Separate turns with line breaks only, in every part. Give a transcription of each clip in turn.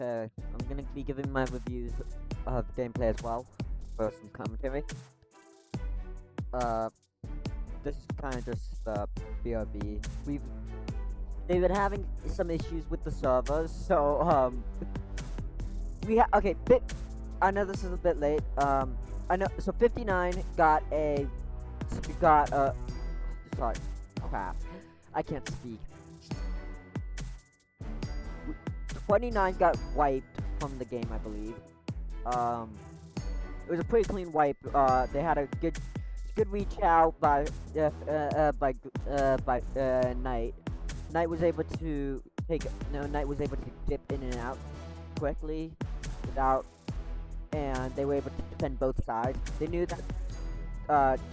I'm gonna be giving my reviews of gameplay as well, for some commentary. Uh, this is kind of just BRB. They've been having some issues with the servers, so okay. I know this is a bit late. I know. So 59 got sorry, crap. I can't speak. 29 got wiped from the game, I believe. It was a pretty clean wipe. They had a good reach out by Knight. Knight was able to Knight was able to dip in and out quickly without, and they were able to defend both sides. They knew that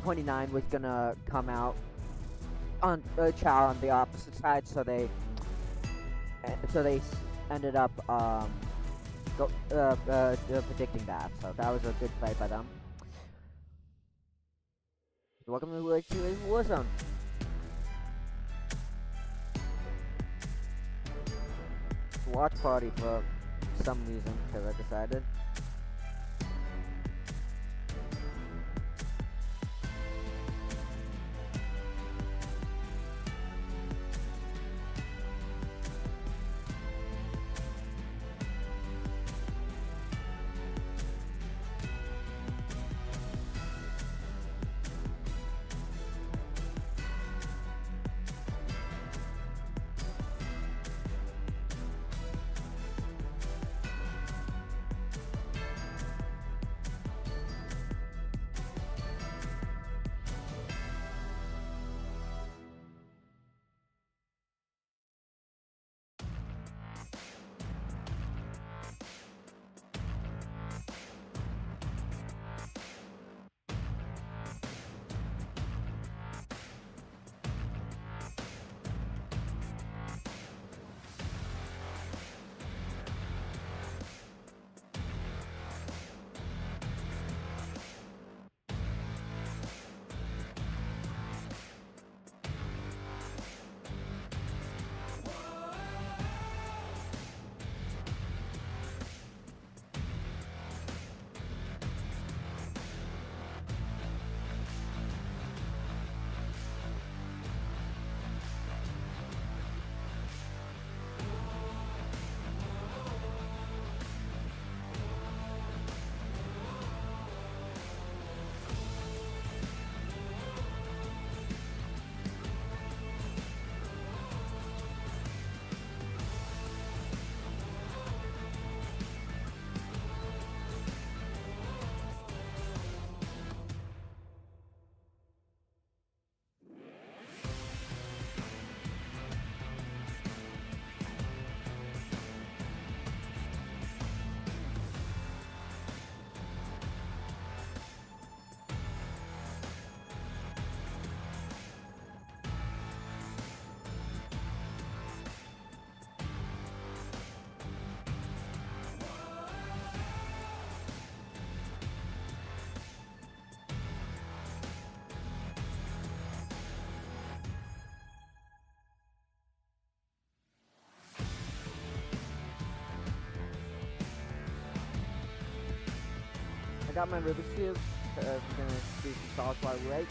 29 was gonna come out on Chow on the opposite side, so they ended up predicting that. So that was a good play by them. Welcome to Warzone. Watch party for some reason, because I decided. I got my Rubik's Cube. I'm gonna do some solves while we wait.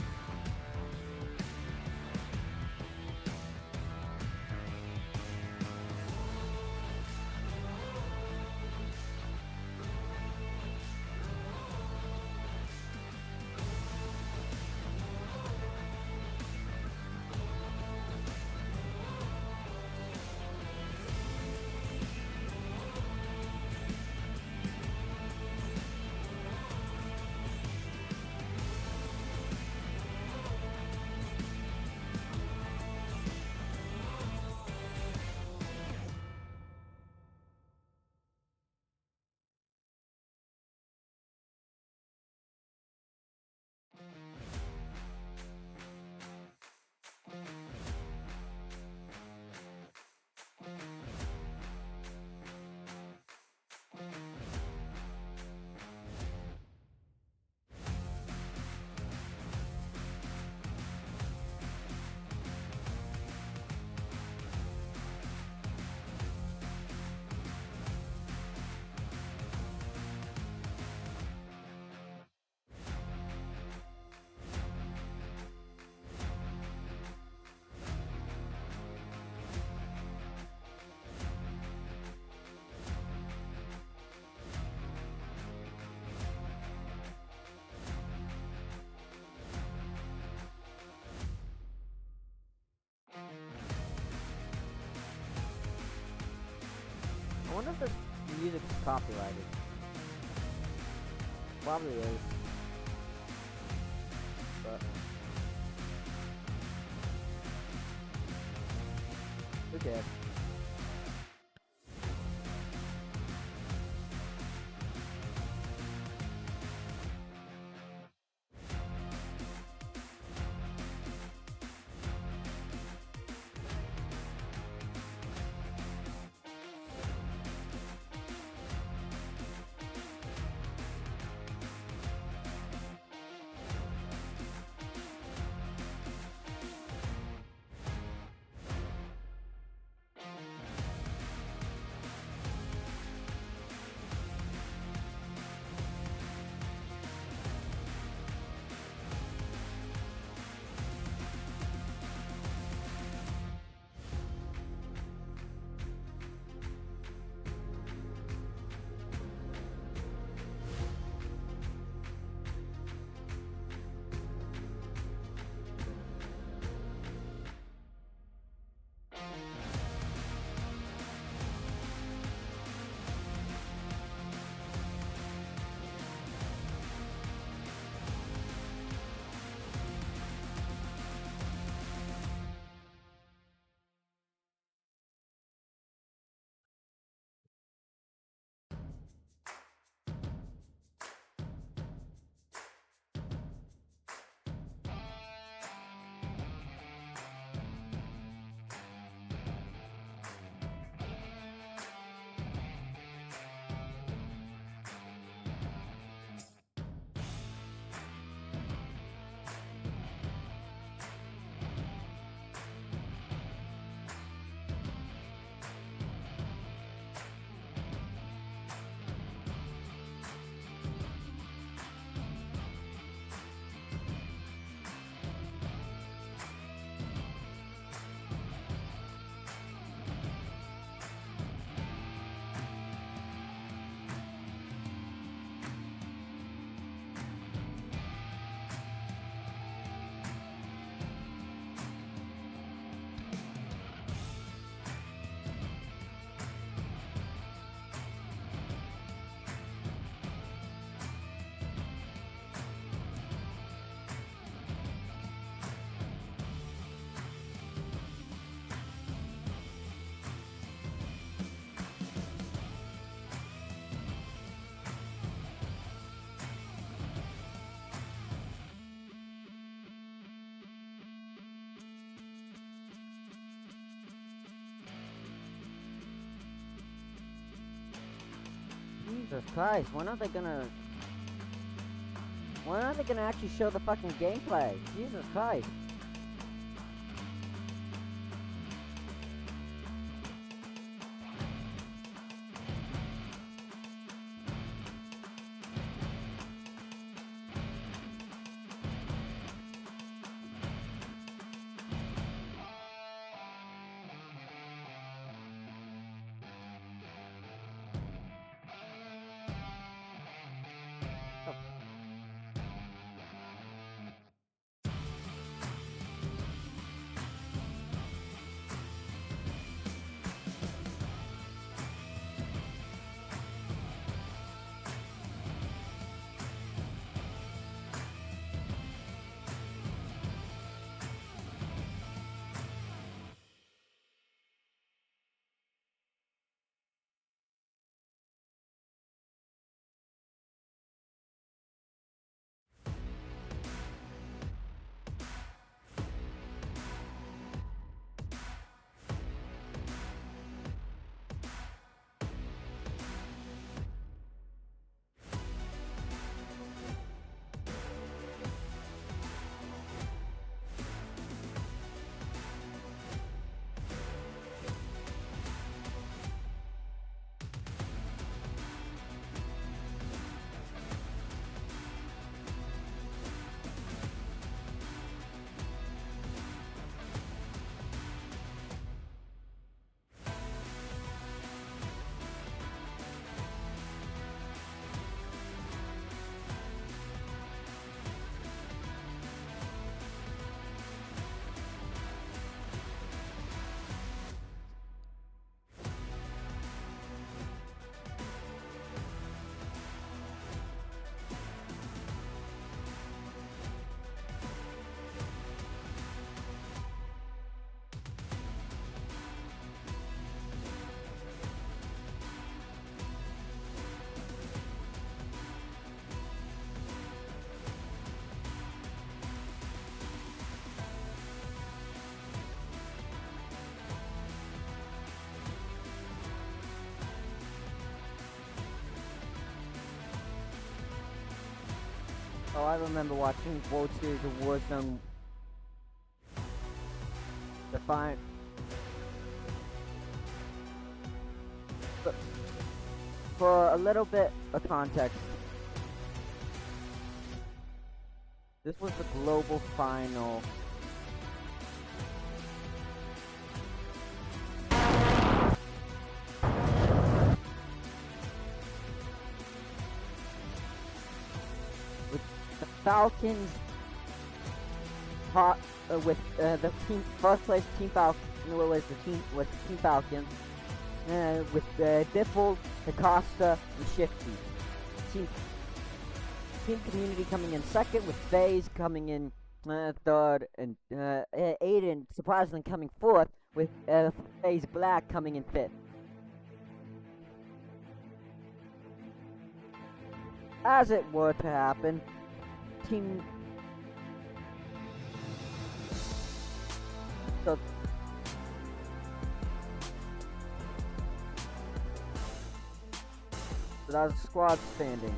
wonder if this music's copyrighted. Probably is. But who cares? Jesus Christ, when are they gonna... When are they gonna actually show the fucking gameplay? Jesus Christ. Oh, I remember watching World Series of Warzone. The fine. But for a little bit of context, this was the global final. With the Falcons with the team first place Team Falcons was the Team Falcons with Diffle, Acosta, and Shifty. Team Community coming in second, with FaZe coming in third, and Aiden surprisingly coming fourth, with FaZe Black coming in fifth. As it were to happen, Team so that was squad standing.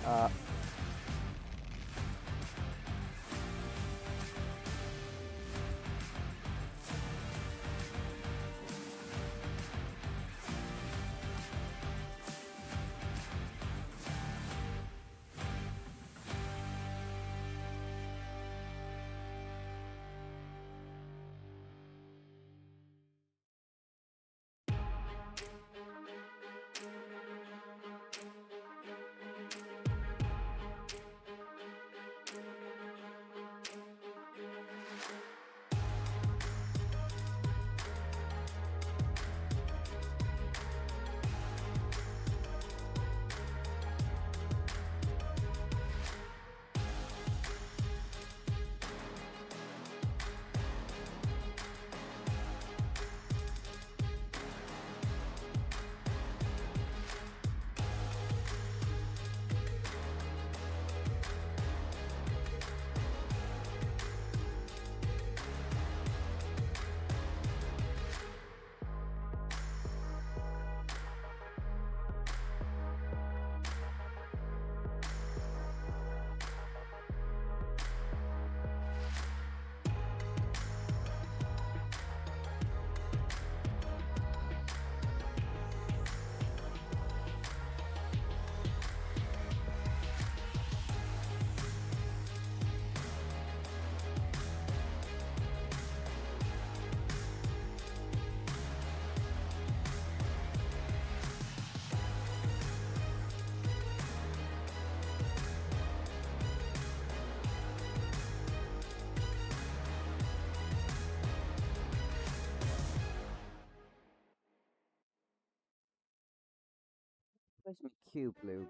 Uh, play some cube lube.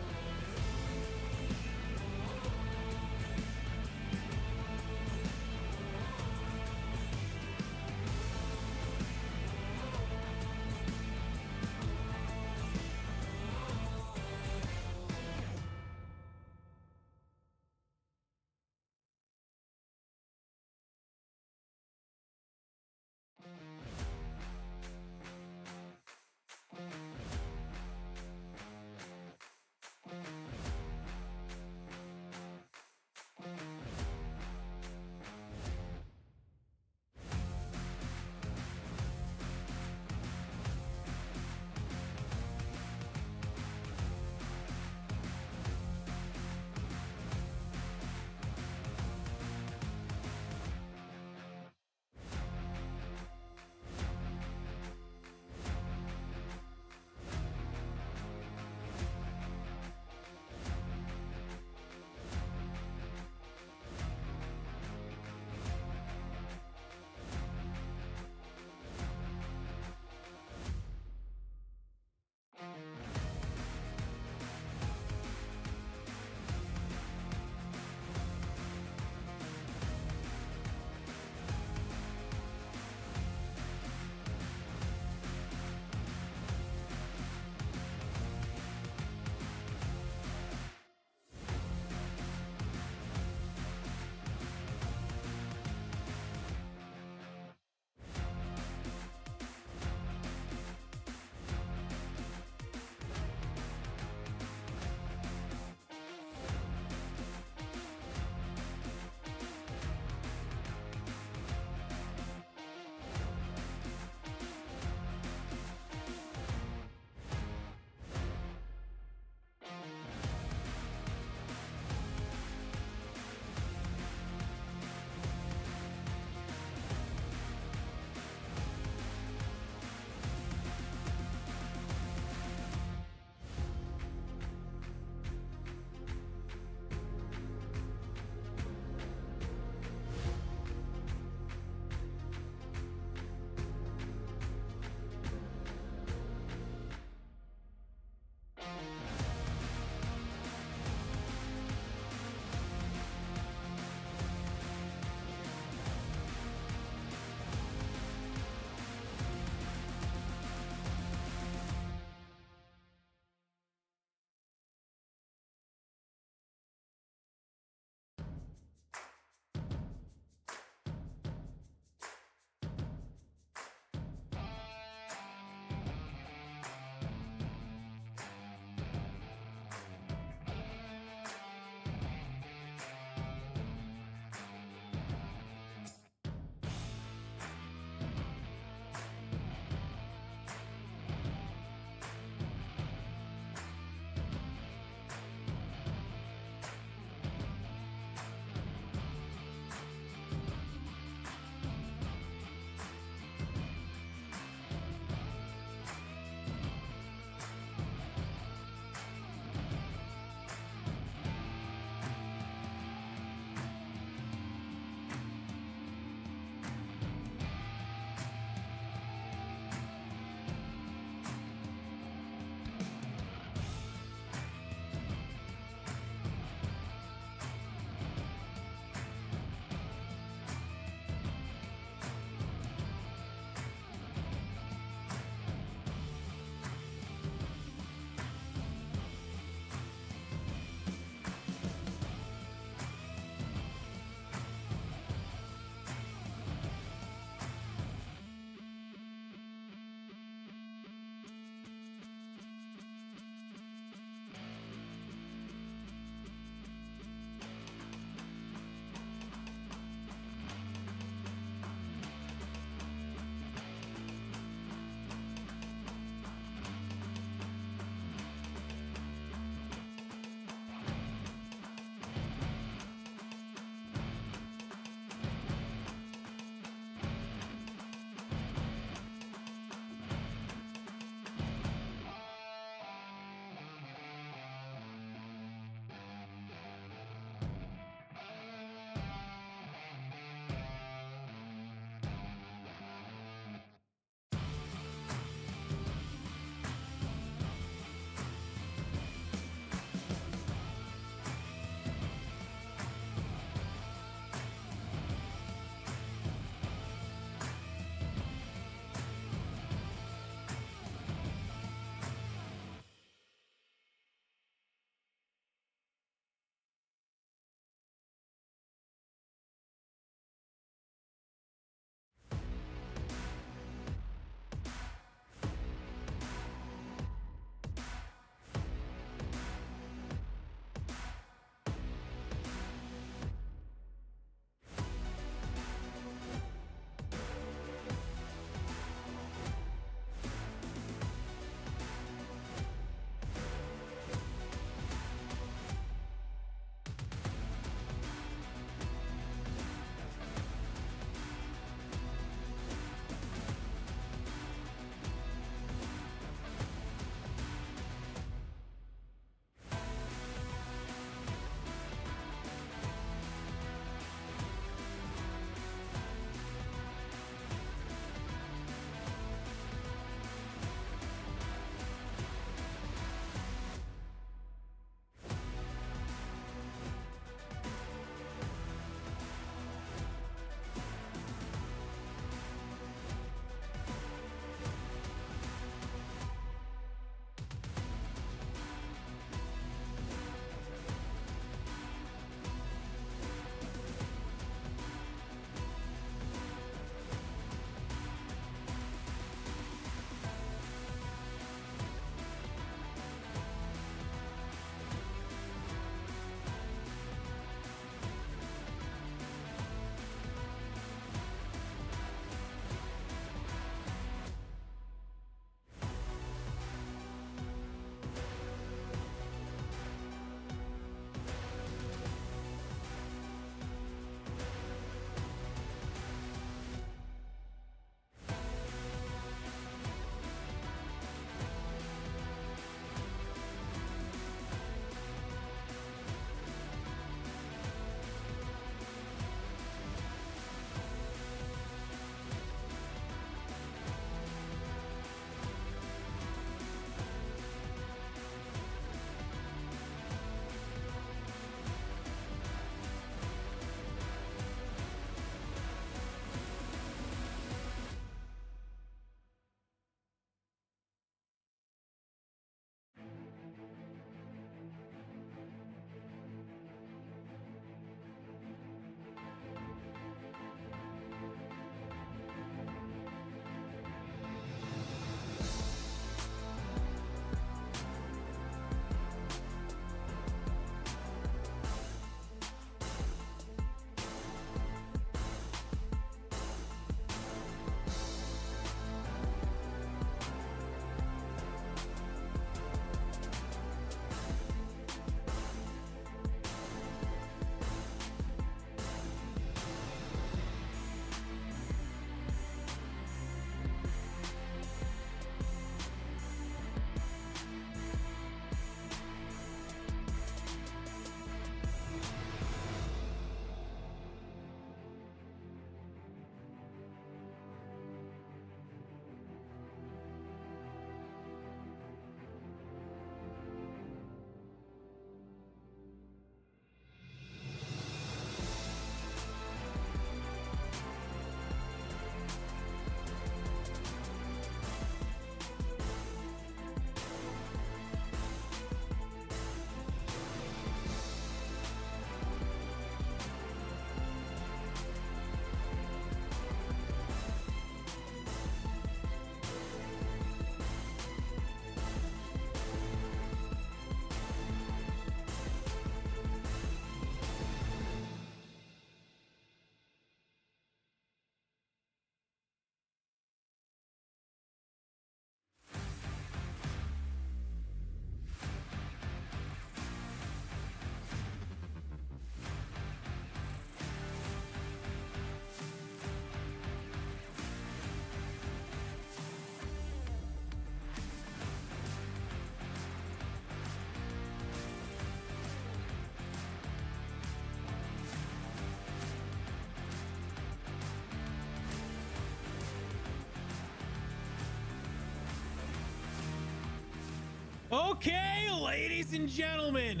Okay, ladies and gentlemen,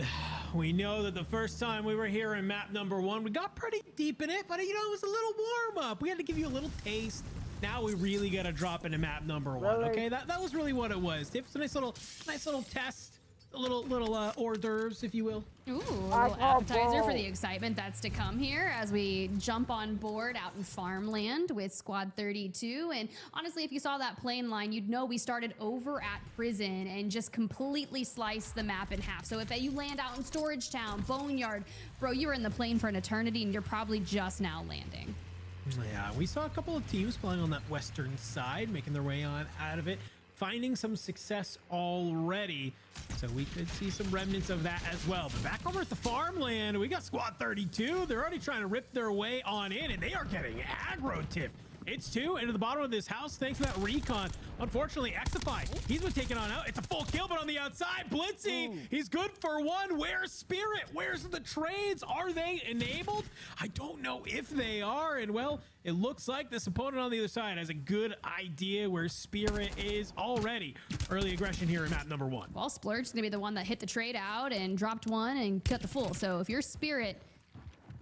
we know that the first time we were here in map number 1, we got pretty deep in it, but you know, it was a little warm up. We had to give you a little taste. Now we really got to drop into map number 1.
Really?
Okay, that was really what it was. It's a nice little test, a little hors d'oeuvres, if you will.
Ooh, a little appetizer for the excitement that's to come here as we jump on board out in farmland with Squad 32. And honestly, if you saw that plane line, you'd know we started over at prison and just completely sliced the map in half. So if you land out in Storage Town, Boneyard, bro, you were in the plane for an eternity and you're probably just now landing.
Yeah, we saw a couple of teams playing on that western side, making their way on out of it, finding some success already. So we could see some remnants of that as well. But back over at the farmland, we got Squad 32. They're already trying to rip their way on in, and they are getting aggro tip. It's 2 into the bottom of this house. Thanks for that recon. Unfortunately, Exify, he's been taken on out. It's a full kill, but on the outside, Blitzy, he's good for 1. Where's Spirit? Where's the trades? Are they enabled? I don't know if they are. And well, it looks like this opponent on the other side has a good idea where Spirit is already. Early aggression here in map number 1.
Well, Splurge's gonna be the one that hit the trade out and dropped 1 and cut the full. So if you're Spirit,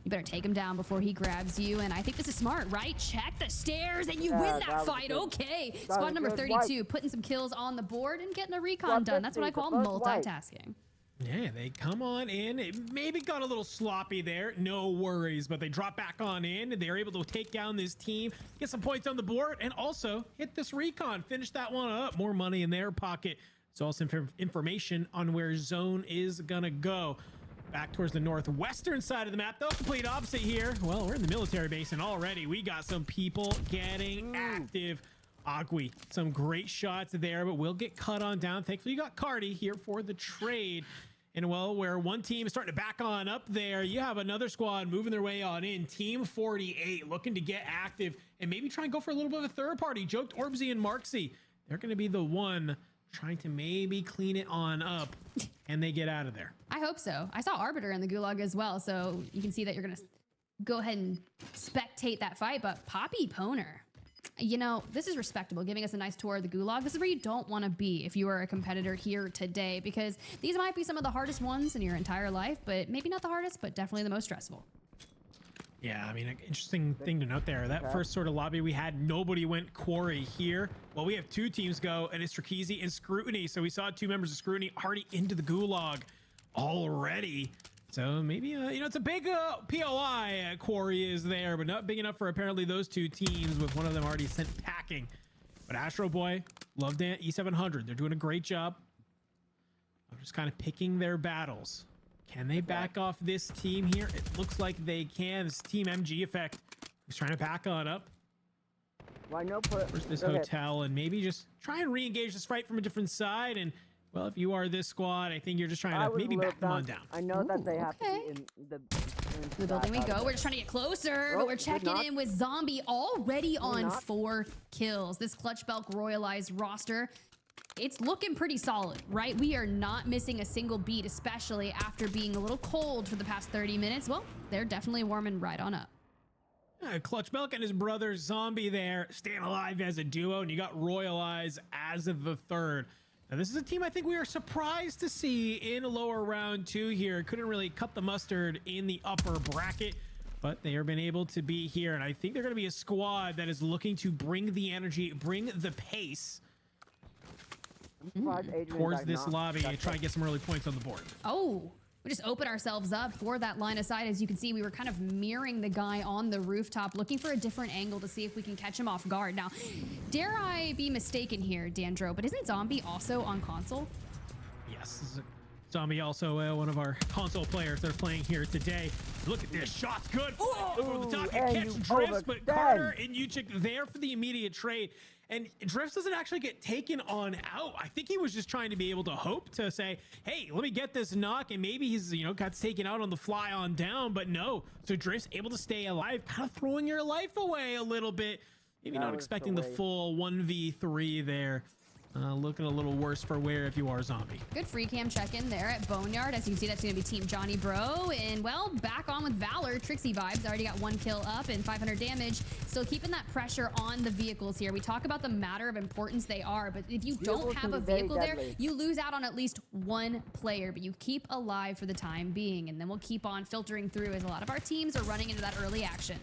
you better take him down before he grabs you. And I think this is smart, right? Check the stairs and you win that fight. Okay. Squad number 32 putting some kills on the board and getting a recon done. That's what I call multitasking.
Yeah, they come on in. It maybe got a little sloppy there. No worries, but they drop back on in. They're able to take down this team, get some points on the board, and also hit this recon. Finish that one up. More money in their pocket. It's also information on where zone is going to go. Back towards the northwestern side of the map, though, complete opposite here. Well, we're in the military base, and already we got some people getting active. Agui, some great shots there, but we'll get cut on down. Thankfully, you got Cardi here for the trade. And well, where one team is starting to back on up there, you have another squad moving their way on in. Team 48 looking to get active and maybe try and go for a little bit of a third party. Joked Orbsy and Marksy. They're going to be the one trying to maybe clean it on up, and they get out of there.
I hope so. I saw Arbiter in the gulag as well, so you can see that you're going to go ahead and spectate that fight. But Poppy Poner, you know, this is respectable, giving us a nice tour of the gulag. This is where you don't want to be if you are a competitor here today, because these might be some of the hardest ones in your entire life, but maybe not the hardest, but definitely the most stressful.
Yeah, I mean, an interesting thing to note there. That first sort of lobby we had, nobody went quarry here. Well, we have 2 teams go, and it's Strakeezy and Scrutiny. So we saw 2 members of Scrutiny already into the gulag already. So maybe, you know, it's a big POI quarry is there, but not big enough for apparently those 2 teams, with one of them already sent packing. But Astro Boy, love Dan, E700. They're doing a great job of just kind of picking their battles. Can they back off this team here? It looks like they can. This Team MG effect is trying to back on up.
Why no put?
Where's this hotel? And maybe just try and re-engage this fight from a different side. And well, if you are this squad, I think you're just trying to maybe back them on down.
I know that they have to be in
the building we go. We're just trying to get closer, but we're checking in with Zombie already on 4 kills. This Clutch Belk royalized roster, it's looking pretty solid, right? We are not missing a single beat, especially after being a little cold for the past 30 minutes. Well, they're definitely warming right on up.
Clutch Belk and his brother Zombie there, staying alive as a duo, and you got Royalize as of the 3rd. Now, this is a team I think we are surprised to see in lower round 2 here. Couldn't really cut the mustard in the upper bracket, but they have been able to be here. And I think they're going to be a squad that is looking to bring the energy, bring the pace towards this lobby and try and get some early points on the board.
Oh, we just open ourselves up for that line of sight. As you can see, we were kind of mirroring the guy on the rooftop, looking for a different angle to see if we can catch him off guard. Now, dare I be mistaken here, Dandro, but isn't Zombie also on console?
Yes. Zombie also one of our console players that are playing here today. Look at this. Shot's good. Over the top. You catch Drifts, but Carter and Uchik there for the immediate trade. And Drifts doesn't actually get taken on out. I think he was just trying to be able to hope to say, hey, let me get this knock, and maybe he's, you know, got taken out on the fly on down, but no. So Drifts able to stay alive, kind of throwing your life away a little bit. Maybe not expecting the full 1v3 there. looking a little worse for wear if you are a zombie.
Good free cam check in there at Boneyard. As you can see, that's going to be Team Johnny Bro. And, well, back on with Valor. Trixie vibes. Already got 1 kill up and 500 damage. Still keeping that pressure on the vehicles here. We talk about the matter of importance they are, but if you don't have a vehicle there, you lose out on at least 1 player, but you keep alive for the time being. And then we'll keep on filtering through as a lot of our teams are running into that early action.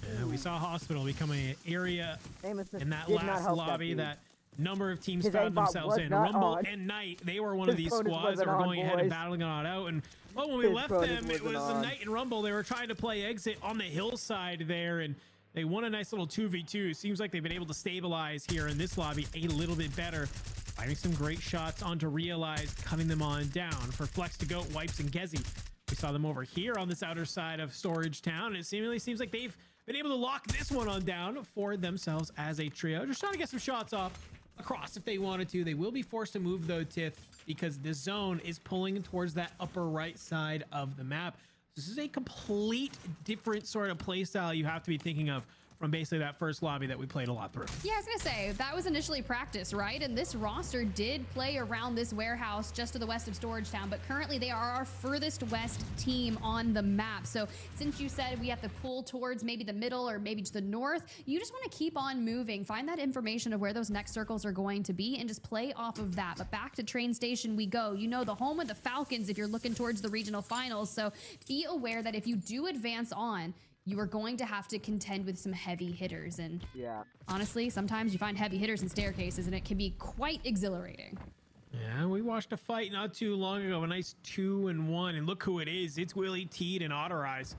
Yeah, we saw Hospital becoming an area in that
did not
last
help
lobby
that
number of teams
His
found
aimbot
themselves
was
in.
not
Rumble
on.
and Knight, they were one of
His
these
bonus
squads that
wasn't
were
on,
going ahead and
boys.
battling it out. And well, when we
His
left
bonus
them, it was
wasn't
the
on.
Knight and Rumble. They were trying to play exit on the hillside there, and they won a nice little 2v2. Seems like they've been able to stabilize here in this lobby a little bit better. Finding some great shots onto Realize, cutting them on down. For Flex to Goat, Wipes, and Gezi, we saw them over here on this outer side of Storage Town, and it seemingly seems like they've been able to lock this one on down for themselves as a trio. Just trying to get some shots off across if they wanted to. They will be forced to move though, Tiff, because the zone is pulling towards that upper right side of the map. This is a complete different sort of play style you have to be thinking of from basically that first lobby that we played a lot through.
Yeah, I was gonna say, that was initially practice, right? And this roster did play around this warehouse just to the west of Storage Town, but currently they are our furthest west team on the map. So since you said we have to pull towards maybe the middle or maybe to the north, you just wanna keep on moving, find that information of where those next circles are going to be and just play off of that. But back to train station we go. You know, the home of the Falcons if you're looking towards the regional finals. So be aware that if you do advance on, you are going to have to contend with some heavy hitters. And
Yeah.
honestly, sometimes you find heavy hitters in staircases and it can be quite exhilarating.
Yeah, we watched a fight not too long ago, a nice 2-1, and look who it is. It's Willie Teed and Otterize.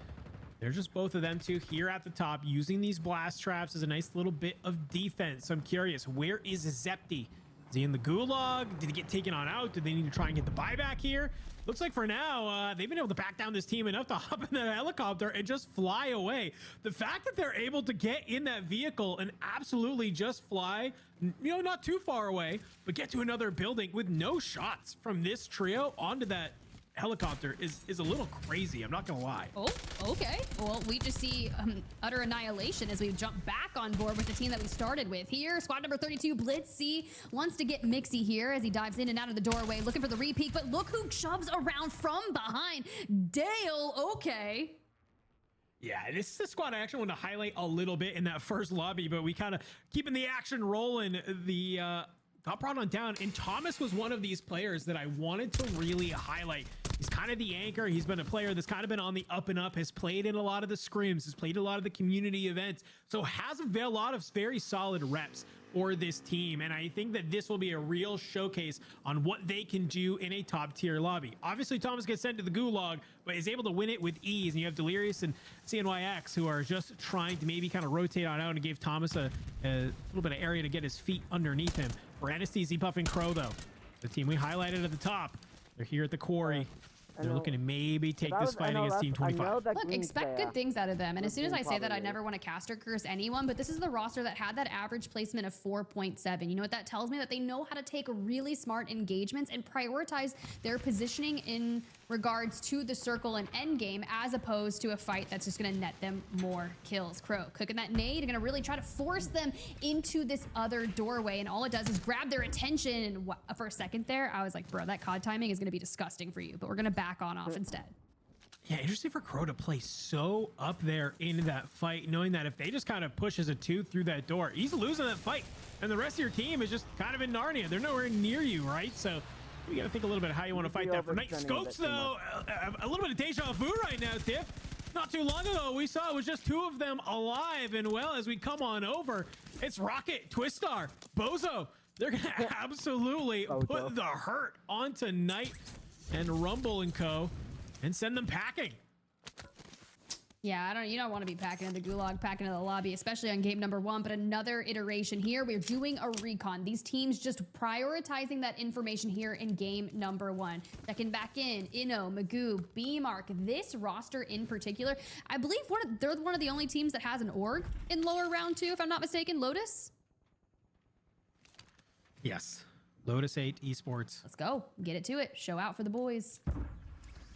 They're just both of them two here at the top using these blast traps as a nice little bit of defense. So I'm curious, where is Zepti? Is he in the gulag? Did he get taken on out? Did they need to try and get the buyback here? Looks like for now, they've been able to back down this team enough to hop in that helicopter and just fly away. The fact that they're able to get in that vehicle and absolutely just fly, you know, not too far away, but get to another building with no shots from this trio onto that helicopter is a little crazy. I'm not gonna lie.
Oh, okay. Well, we just see utter annihilation as we jump back on board with the team that we started with. Here, squad number 32, Blitz C, wants to get Mixie here as he dives in and out of the doorway, looking for the repeat, but look who shoves around from behind. Dale, okay.
Yeah, this is a squad I actually want to highlight a little bit in that first lobby, but we kind of keeping the action rolling. The got brought on down, and Thomas was one of these players that I wanted to really highlight. He's kind of the anchor. He's been a player that's kind of been on the up and up, has played in a lot of the scrims, has played a lot of the community events, so has a lot of very solid reps for this team. And I think that this will be a real showcase on what they can do in a top tier lobby. Obviously, Thomas gets sent to the gulag, but is able to win it with ease. And you have Delirious and CNYX who are just trying to maybe kind of rotate on out and gave Thomas a little bit of area to get his feet underneath him. For Anesthesia, Puff, and Crow, though, the team we highlighted at the top, they're here at the quarry. They're looking to maybe take this fight against Team 25.
Look, expect good things out of them. And as soon as I say that, I never want to cast or curse anyone, but this is the roster that had that average placement of 4.7. You know what that tells me? That they know how to take really smart engagements and prioritize their positioning in regards to the circle and end game, as opposed to a fight that's just going to net them more kills. Crow cooking that nade, going to really try to force them into this other doorway, and all it does is grab their attention. And for a second there, I was like, bro, that COD timing is going to be disgusting for you, but we're going to back on off instead.
Yeah, interesting for Crow to play so up there in that fight, knowing that if they just kind of pushes a 2 through that door, he's losing that fight, and the rest of your team is just kind of in Narnia. They're nowhere near you, right? So you got to think a little bit of how you want to fight that. For Night Scopes, though, a little bit of deja vu right now, Tiff. Not too long ago, we saw it was just 2 of them alive, and well, as we come on over, it's Rocket, Twistar, Bozo. They're going to absolutely put the hurt onto Night and Rumble and Co. and send them packing.
Yeah, you don't want to be packing in the gulag, packing in the lobby, especially on game number 1. But another iteration here, we're doing a recon. These teams just prioritizing that information here in game number 1. Checking back in, Inno, Magoo, B-Mark. This roster in particular, I believe they're one of the only teams that has an org in lower round 2, if I'm not mistaken. Lotus?
Yes. Lotus 8 Esports.
Let's go. Get it to it. Show out for the boys.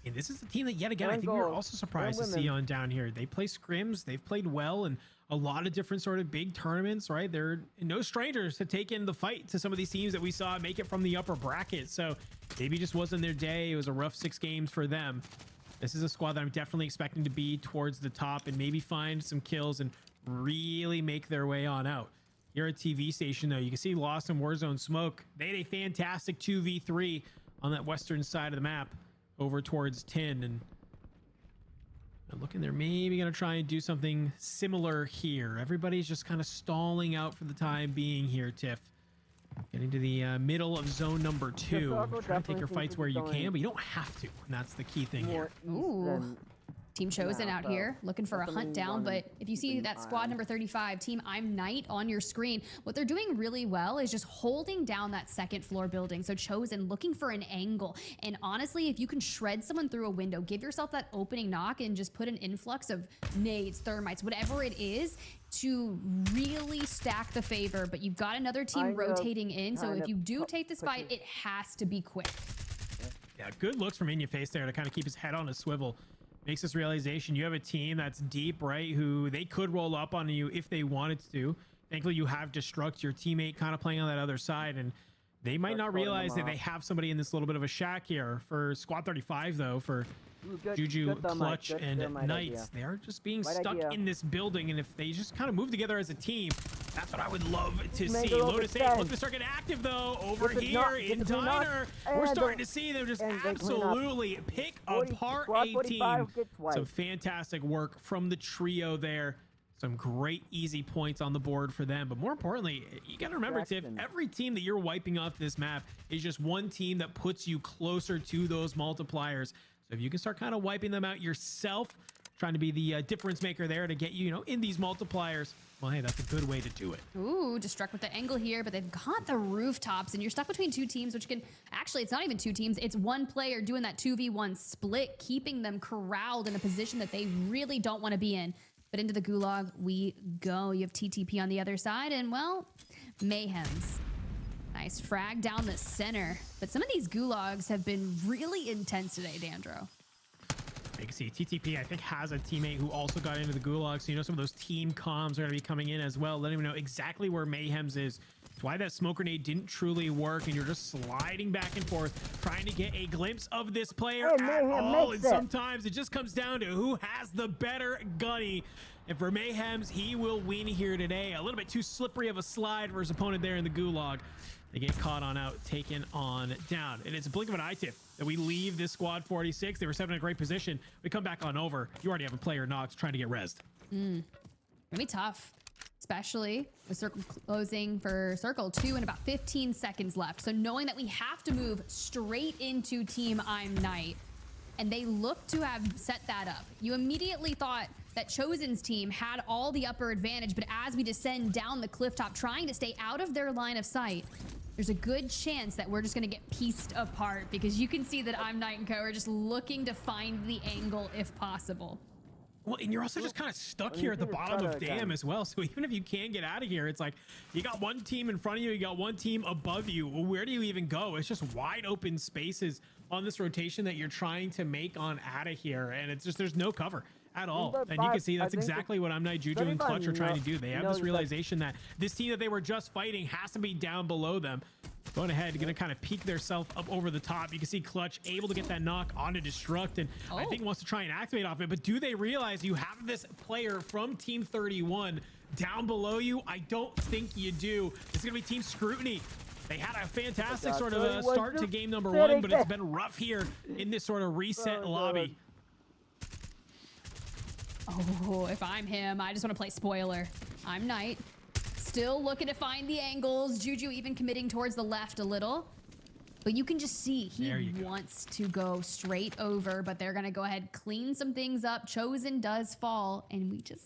And this is a team that, yet again, I
And
think we were
goals.
also surprised to
And
see
women.
on down here. They play scrims. They've played well in a lot of different sort of big tournaments, right? They're no strangers to taking the fight to some of these teams that we saw make it from the upper bracket. So maybe just wasn't their day. It was a rough 6 games for them. This is a squad that I'm definitely expecting to be towards the top and maybe find some kills and really make their way on out. Here at TV station, though, you can see Lost in Warzone Smoke. They had a fantastic 2v3 on that western side of the map over towards Tin, and I'm looking, they're maybe going to try and do something similar here. Everybody's just kind of stalling out for the time being here, Tiff. Getting to the middle of zone number 2.
Circle
Trying to take
definitely
your
seems
fights
to
where
be
you
going
can, but you don't have to, and that's the key thing here.
More east
Ooh.
than
Team Chosen
Nah,
out
bro.
here looking for a
That's
hunt
something
down,
on
but if you see
keeping
that
an eye
squad
on.
number 35, Team I'm Knight on your screen, what they're doing really well is just holding down that second floor building. So Chosen looking for an angle. And honestly, if you can shred someone through a window, give yourself that opening knock and just put an influx of nades, thermites, whatever it is to really stack the favor. But you've got another team
Kind of-
rotating in. So
kind
if
of
you do
put-
take this
put
fight,
your-
it has to be quick.
Yeah, good looks from In Your Face there to kind of keep his head on a swivel. Makes this realization you have a team that's deep, right? Who they could roll up on you if they wanted to. Thankfully, you have Destruct, your teammate, kind of playing on that other side, and they might
Start
not
cutting them
realize that
off.
they have somebody in this little bit of a shack here. For Squad 35, though, for
Ooh, good-
Juju,
good thermite,
Clutch,
good
and
thermite
Knights,
idea.
they are just being
Right
stuck
idea.
in this building, and if they just kind of move together as a team, that's what I would love to
Make
see.
it
Lotus 8
overextend.
looking to start getting active, though, over
If it's
here
not-
in
if it's not-
Diner. We're
and
starting
the-
to see them just
and they clean up.
absolutely pick
40
apart
squad
a
45
team.
gets
Some
wiped.
fantastic work from the trio there. Some great easy points on the board for them. But more importantly, you got to remember, Tiff,
Jackson.
every team that you're wiping off this map is just one team that puts you closer to those multipliers. So if you can start kind of wiping them out yourself, trying to be the difference maker there to get you, in these multipliers, well, hey, that's a good way to do it.
Ooh, Destruct with the angle here, but they've got the rooftops, and you're stuck between 2 teams, which can actually, it's not even 2 teams, it's 1 player doing that 2v1 split, keeping them corralled in a position that they really don't want to be in. But into the gulag we go. You have TTP on the other side, and well, Mayhems. Nice frag down the center. But some of these gulags have been really intense today, Dandro.
You can see TTP, I think, has a teammate who also got into the gulag. So, some of those team comms are going to be coming in as well, letting them know exactly where Mayhems is. It's why that smoke grenade didn't truly work, and you're just sliding back and forth, trying to get a glimpse of this player
Hey,
at
Mayhem
all.
makes
And
it.
sometimes it just comes down to who has the better gunny. And for Mayhems, he will win here today. A little bit too slippery of a slide for his opponent there in the gulag. They get caught on out, taken on down. And it's a blink of an eye, Tiff, that we leave this squad 46. They were 7 in a great position. We come back on over. You already have a player knocked trying to get rezzed.
Gonna be tough, especially with circle closing for circle 2 and about 15 seconds left. So knowing that we have to move straight into Team I'm Knight, and they look to have set that up. You immediately thought that Chosen's team had all the upper advantage, but as we descend down the cliff top, trying to stay out of their line of sight, there's a good chance that we're just gonna get pieced apart, because you can see that I'm Knight and Co are just looking to find the angle if possible.
Well, and you're also just kind of stuck
Well,
here
you
at the
see the
bottom of
cutter
Dam
again.
as well. So even if you can get out of here, it's like you got one team in front of you, you got one team above you. Well, where do you even go? It's just wide open spaces on this rotation that you're trying to make on out of here. And it's just, there's no cover at all.
But
And you can see
I
that's
think
exactly what I'm Night, Juju, and
35
Clutch are trying to do. They have
knows
this
that-
realization that this team that they were just fighting has to be down below them. Going ahead, going to kind of peek their self up over the top. You can see Clutch able to get that knock onto Destruct, and I think wants to try and activate off it. But do they realize you have this player from Team 31 down below you? I don't think you do. It's going to be Team Scrutiny. They had a fantastic sort of a start to game number 1, but it's been rough here in this sort of reset lobby.
Oh, if I'm him, I just want to play spoiler. I'm Knight. Still looking to find the angles. Juju even committing towards the left a little. But you can just see he
There you go.
wants to go straight over, but they're going to go ahead, clean some things up. Chosen does fall, and we just...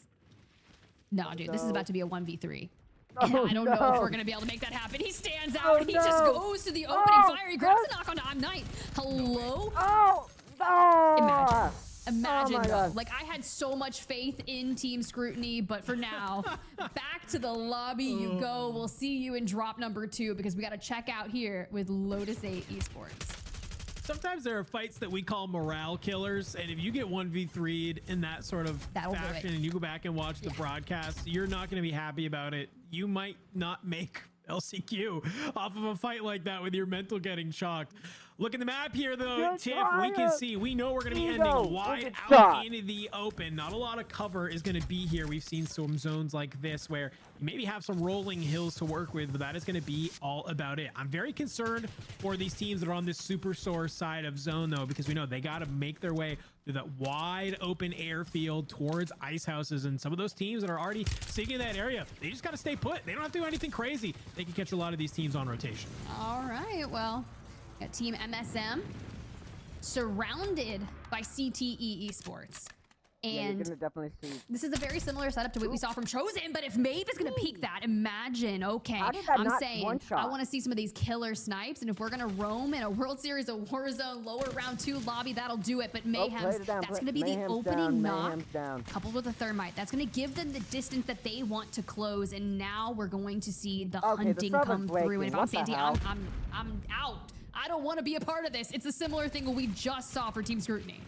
No, dude, this is about to be a 1v3.
Oh,
I don't know if
no.
we're going to be able to make that happen. He stands out.
Oh,
He just
no.
goes to the opening
Oh,
fire. He grabs
what?
the knock onto I'm Knight. Hello?
Oh! Oh!
Imagine. Imagine,
my
though.
God.
Like, I had so much faith in Team Scrutiny, but for now, back to the lobby you go. We'll see you in drop number 2, because we got to check out here with Lotus 8 Esports.
sometimes there are fights that we call morale killers, and if you get 1v3'd in that sort of
That'll do
fashion
it.
and you go back and watch the broadcast, you're not going to be happy about it. You might not make LCQ off of a fight like that with your mental getting shocked. Look at the map here, though,
Good
Tiff.
fire.
We can see, we know we're going to be
Ego,
ending wide
good
out
shot.
in the open. Not a lot of cover is going to be here. We've seen some zones like this where you maybe have some rolling hills to work with, but that is going to be all about it. I'm very concerned for these teams that are on this super source side of zone, though, because we know they got to make their way through that wide open airfield towards ice houses, and some of those teams that are already sitting in that area, they just got to stay put. They don't have to do anything crazy. They can catch a lot of these teams on rotation.
All right, well, got Team MSM surrounded by CTE Esports.
Yeah, you're
And
gonna definitely see.
this is a very similar setup to what we saw from Chosen, but if Maeve is going to peek that, imagine, okay,
How did that
I'm
not
saying
one shot?
I want to see some of these killer snipes, and if we're going to roam in a World Series of Warzone lower round 2 lobby, that'll do it, but Mayhem's,
it down,
that's going to be the
Mayhem's
opening
down,
knock,
Mayhem's down.
coupled with a thermite. That's going to give them the distance that they want to close, and now we're going to see the
Okay, the
hunting
server's
come through, and if
breaking.
I'm
What the
Santi,
hell?
I'm out. I don't want to be a part of this. It's a similar thing we just saw for Team Scrutiny.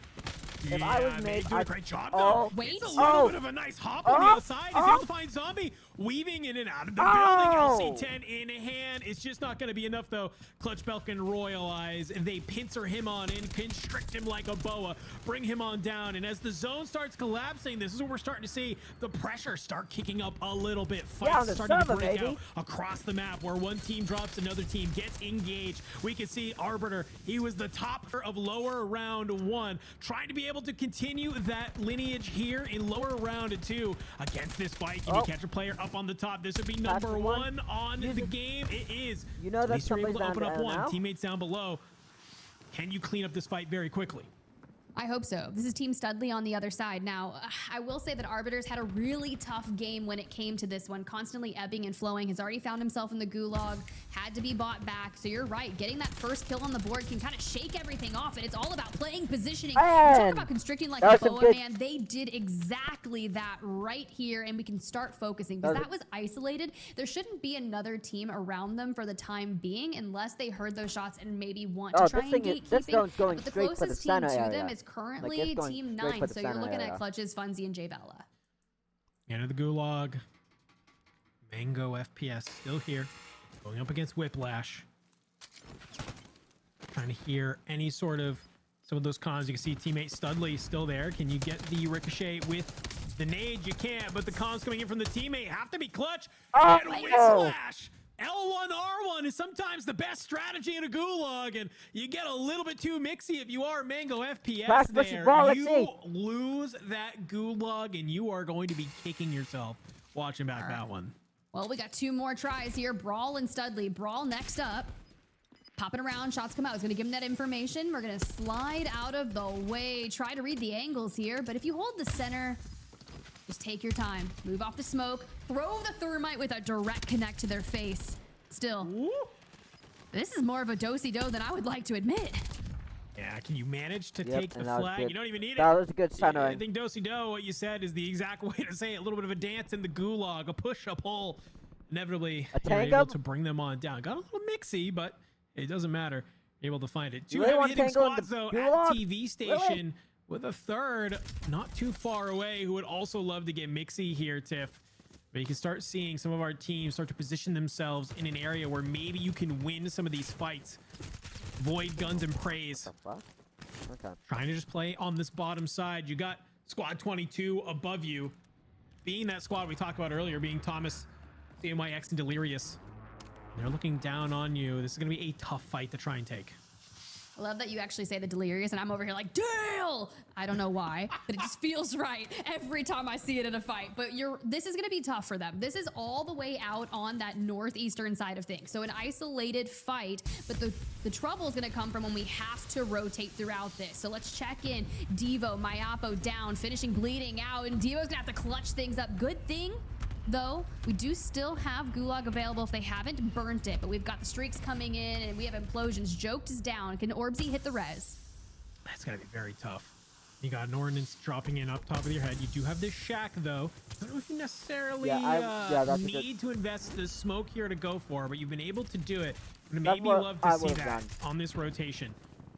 If I was
Maeve
Maeve,
doing a
I'd-
great job,
Oh.
though.
Wait.
It's a little
Oh.
bit of a nice hop on the
Oh.
outside. He's
Oh.
able to find Zombie weaving in and out of the
Oh.
building. LC10 in hand. It's just not going to be enough, though. Clutch Belk can royalize. They pincer him on in, constrict him like a boa, bring him on down. And as the zone starts collapsing, this is what we're starting to see the pressure start kicking up a little bit.
Yeah, on
Fights
the
starting to
server,
break
baby.
out across the map where one team drops, another team gets engaged. We can see Arbiter. He was the top of lower round 1, trying to be able to continue that lineage here in lower round 2 against this fight. Can you
Oh.
catch a player up on the top? This would be
That's
number
the one.
1 on
Use
the
it.
game. It is.
You know
At
that
least you're able to
somebody's
open
down
up
there
one.
now?
Teammates down below. Can you clean up this fight very quickly?
I hope so. This is Team Studley on the other side. Now, I will say that Arbiters had a really tough game when it came to this one. Constantly ebbing and flowing. Has already found himself in the gulag. Had to be bought back. So you're right. Getting that first kill on the board can kind of shake everything off. And it's all about playing positioning. You talk
And
about constricting like
that
a
was some
boa,
good-
man. They did exactly that right here. And we can start focusing. Because that was isolated. There shouldn't be another team around them for the time being. Unless they heard those shots and maybe want to
Oh,
try
this
and
thing is-
gatekeeping.
this zone's going
But the
straight for the
closest team
center
to them
area.
is currently
Like, it's going
Team
straight
9,
for the
so you're
center
looking
area.
at Clutches, Funzy, and J Bella.
Into the gulag. Mango FPS still here. Going up against Whiplash. Trying to hear any sort of some of those cons. You can see teammate Studley still there. Can you get the ricochet with the nade? You can't, but the cons coming in from the teammate have to be clutch.
Oh,
And
no.
Whiplash! L1R1 is sometimes the best strategy in a gulag, and you get a little bit too mixy if you are Mango FPS
Pass, push the
there.
ball, let's
You
see.
lose that gulag, and you are going to be kicking yourself watching back that one.
Well, we got 2 more tries here. Brawl and Studley. Brawl next up. Popping around, shots come out. He's going to give him that information. We're going to slide out of the way. Try to read the angles here, but if you hold the center, just take your time. Move off the smoke. Throw the thermite with a direct connect to their face. Still, this is more of a do-si-do than I would like to admit.
Yeah, can you manage to
Yep,
take the
and that was
flag?
good.
You don't even need
That
it.
was a good
I
centering.
think Do-si-do, what you said, is the exact way to say it. A little bit of a dance in the gulag, a push, a pull. Inevitably,
A
you're
tank
able
up?
to bring them on down. Got a little mixy, but it doesn't matter. You're able to find it. 2
really want
heavy-hitting
tango in the
squads, though,
gulag?
at TV station with a third not too far away who would also love to get mixy here, Tiff. But you can start seeing some of our teams start to position themselves in an area where maybe you can win some of these fights. Void guns and praise.
The fuck? Okay.
Trying to just play on this bottom side. You got squad 22 above you. Being that squad we talked about earlier, being Thomas, CMYX, and Delirious. They're looking down on you. This is going to be a tough fight to try and take.
I love that you actually say the delirious, and I'm over here like, Dale! I don't know why, but it just feels right every time I see it in a fight. But this is going to be tough for them. This is all the way out on that northeastern side of things. So an isolated fight, but the trouble is going to come from when we have to rotate throughout this. So let's check in. Devo, Myapo down, finishing bleeding out, and Devo's going to have to clutch things up. Good thing, though, we do still have Gulag available if they haven't burnt it, but we've got the streaks coming in and we have implosions. Joked is down. Can Orbsy hit the res?
That's going to be very tough. You got an ordnance dropping in up top of your head. You do have this shack, though. I don't know if you necessarily
that's a
need to invest the smoke here to go for, but you've been able to do it. And
That's
maybe
what
love
I
to see
would've
that
done.
on this rotation.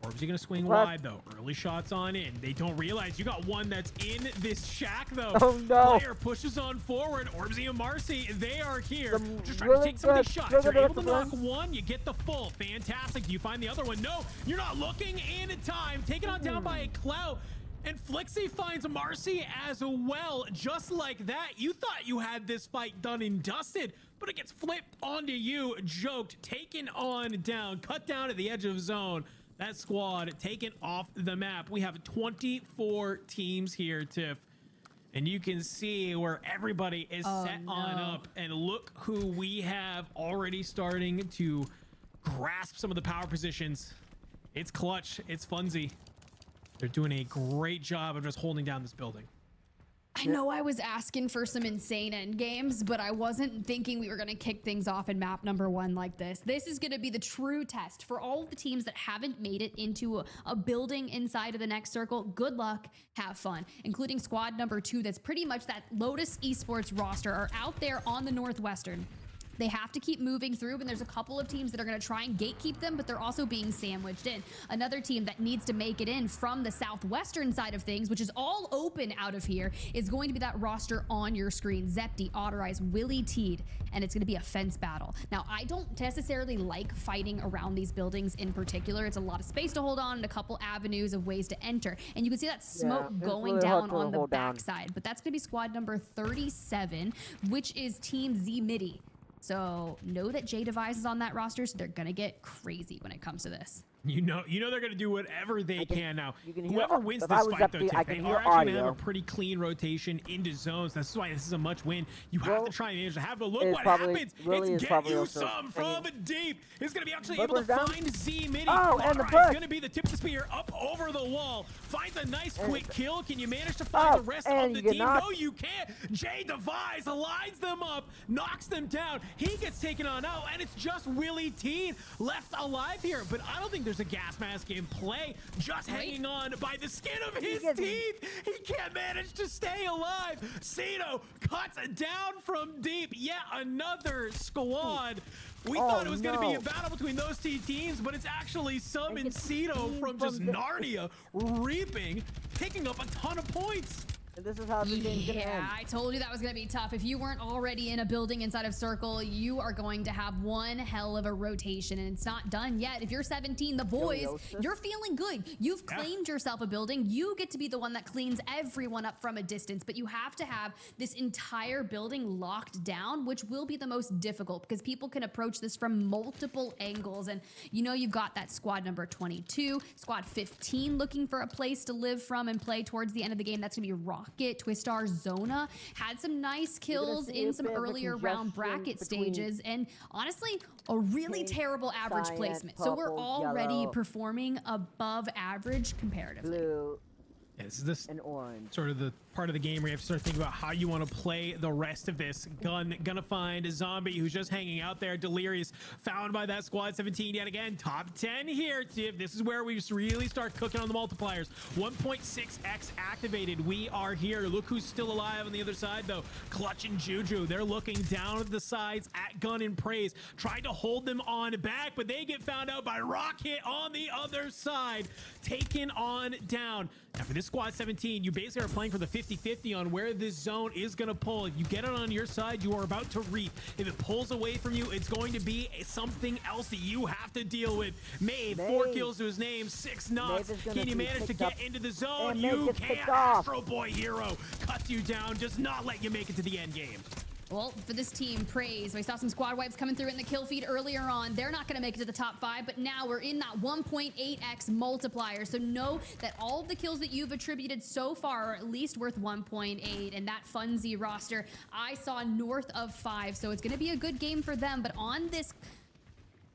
Orbsy gonna swing
What?
wide though. Early shots on in. They don't realize you got one that's in this shack though.
Oh no!
Player pushes on forward. Orbsy and Marcy, they are here.
Some
Just trying to
really
take some of these
good
shots.
trigger
You're able to
discipline.
knock one, you get the full. Fantastic. Do you find the other one? No, you're not looking in time. Taken on down by a Clout. And Flixie finds Marcy as well. Just like that, you thought you had this fight done and dusted, but it gets flipped onto you, joked, taken on down, cut down at the edge of zone. That squad taken off the map. We have 24 teams here, Tiff. And you can see where everybody is set on up. And look who we have already starting to grasp some of the power positions. It's Clutch. It's Funzy. They're doing a great job of just holding down this building.
I know I was asking for some insane end games, but I wasn't thinking we were going to kick things off in map number 1 like this. This is going to be the true test for all of the teams that haven't made it into a building inside of the next circle. Good luck, have fun, including squad number 2 that's pretty much that Lotus Esports roster are out there on the Northwestern. They have to keep moving through, and there's a couple of teams that are going to try and gatekeep them, but they're also being sandwiched in. Another team that needs to make it in from the southwestern side of things, which is all open out of here, is going to be that roster on your screen. Zepti, Otterize, Willie Teed, and it's going to be a fence battle. Now, I don't necessarily like fighting around these buildings in particular. It's a lot of space to hold on and a couple avenues of ways to enter. And you can see that smoke going
really
down
hard to
on the
hold down.
backside, but that's going to be squad number 37, which is Team Z Midi. So know that J Device is on that roster, so they're gonna get crazy when it comes to this.
You know they're gonna do whatever they can now.
You can hear,
Whoever wins
if
this
I was
fight, though,
Zepti, I
Tiff, they
can
are
hear
actually gonna have
audio.
a pretty clean rotation into zones. That's why this is a much win. You have
Well,
to try and manage to have. But look
it's
what
probably-
happens.
Willie
It's
is
get
probably
you
also
some from
hanging.
deep. He's gonna be actually
Flipper's
able to
down.
find Z Mini.
Oh, and the
Alright,
push.
gonna be the tip of the spear up over the wall. Finds a nice
And
quick kill. Can you manage to find
Oh,
the rest
and
of
you
the
get
team?
knocked.
No, you can't. J Device lines them up, knocks them down. He gets taken on out, and it's just Willie Teen left alive here. But I don't think there's a gas mask in play. Just hanging on by the skin of his
gets-
teeth. He can't manage to stay alive. Cito cuts down from deep. Yet another squad. We thought it was going to be a battle between those two teams, but it's actually Sum and Cito from just Narnia reaping, picking up a ton of points.
And this is how the game's gonna
Yeah,
end.
I told you that was going to be tough. If you weren't already in a building inside of Circle, you are going to have one hell of a rotation, and it's not done yet. If you're 17, the boys,
Scoliosis.
you're feeling good. You've claimed yourself a building. You get to be the one that cleans everyone up from a distance, but you have to have this entire building locked down, which will be the most difficult because people can approach this from multiple angles. And you know, you've got that squad number 22, squad 15 looking for a place to live from and play towards the end of the game. That's going to be Rocket, Twistar, Zona. Had some nice kills
see
in
a
some
bit of a
earlier round
congestion
bracket
between
stages, and honestly, a really
pink,
terrible average
cyan,
placement. So we're
purple,
already
yellow,
performing above average comparatively.
Blue
Yeah, this is this
and orange.
sort of the part of the game where you have to start thinking about how you want to play the rest of this. Gonna find a zombie who's just hanging out there, delirious, found by that squad 17 yet again. Top 10 here, Tiff. This is where we just really start cooking on the multipliers. 1.6x activated. We are here. Look who's still alive on the other side, though. Clutch and Juju. They're looking down at the sides at Gun and Praise, trying to hold them on back, but they get found out by Rocket on the other side, taken on down. Now for this squad 17, you basically are playing for the 50-50 on where this zone is going to pull. If you get it on your side, you are about to reap. If it pulls away from you, it's going to be something else that you have to deal with. Maeve, 4 kills to his name, 6 knocks.
Maeve is gonna
Can you
be
manage to
picked
get
up,
into the zone?
and Maeve
You
gets
can't.
picked off.
Astro Boy Hero cuts you down, does not let you make it to the end game.
Well, for this team, Praise. We saw some squad wipes coming through in the kill feed earlier on. They're not going to make it to the top 5, but now we're in that 1.8x multiplier. So know that all of the kills that you've attributed so far are at least worth 1.8. And that Funzy roster, I saw north of 5. So it's going to be a good game for them. But on this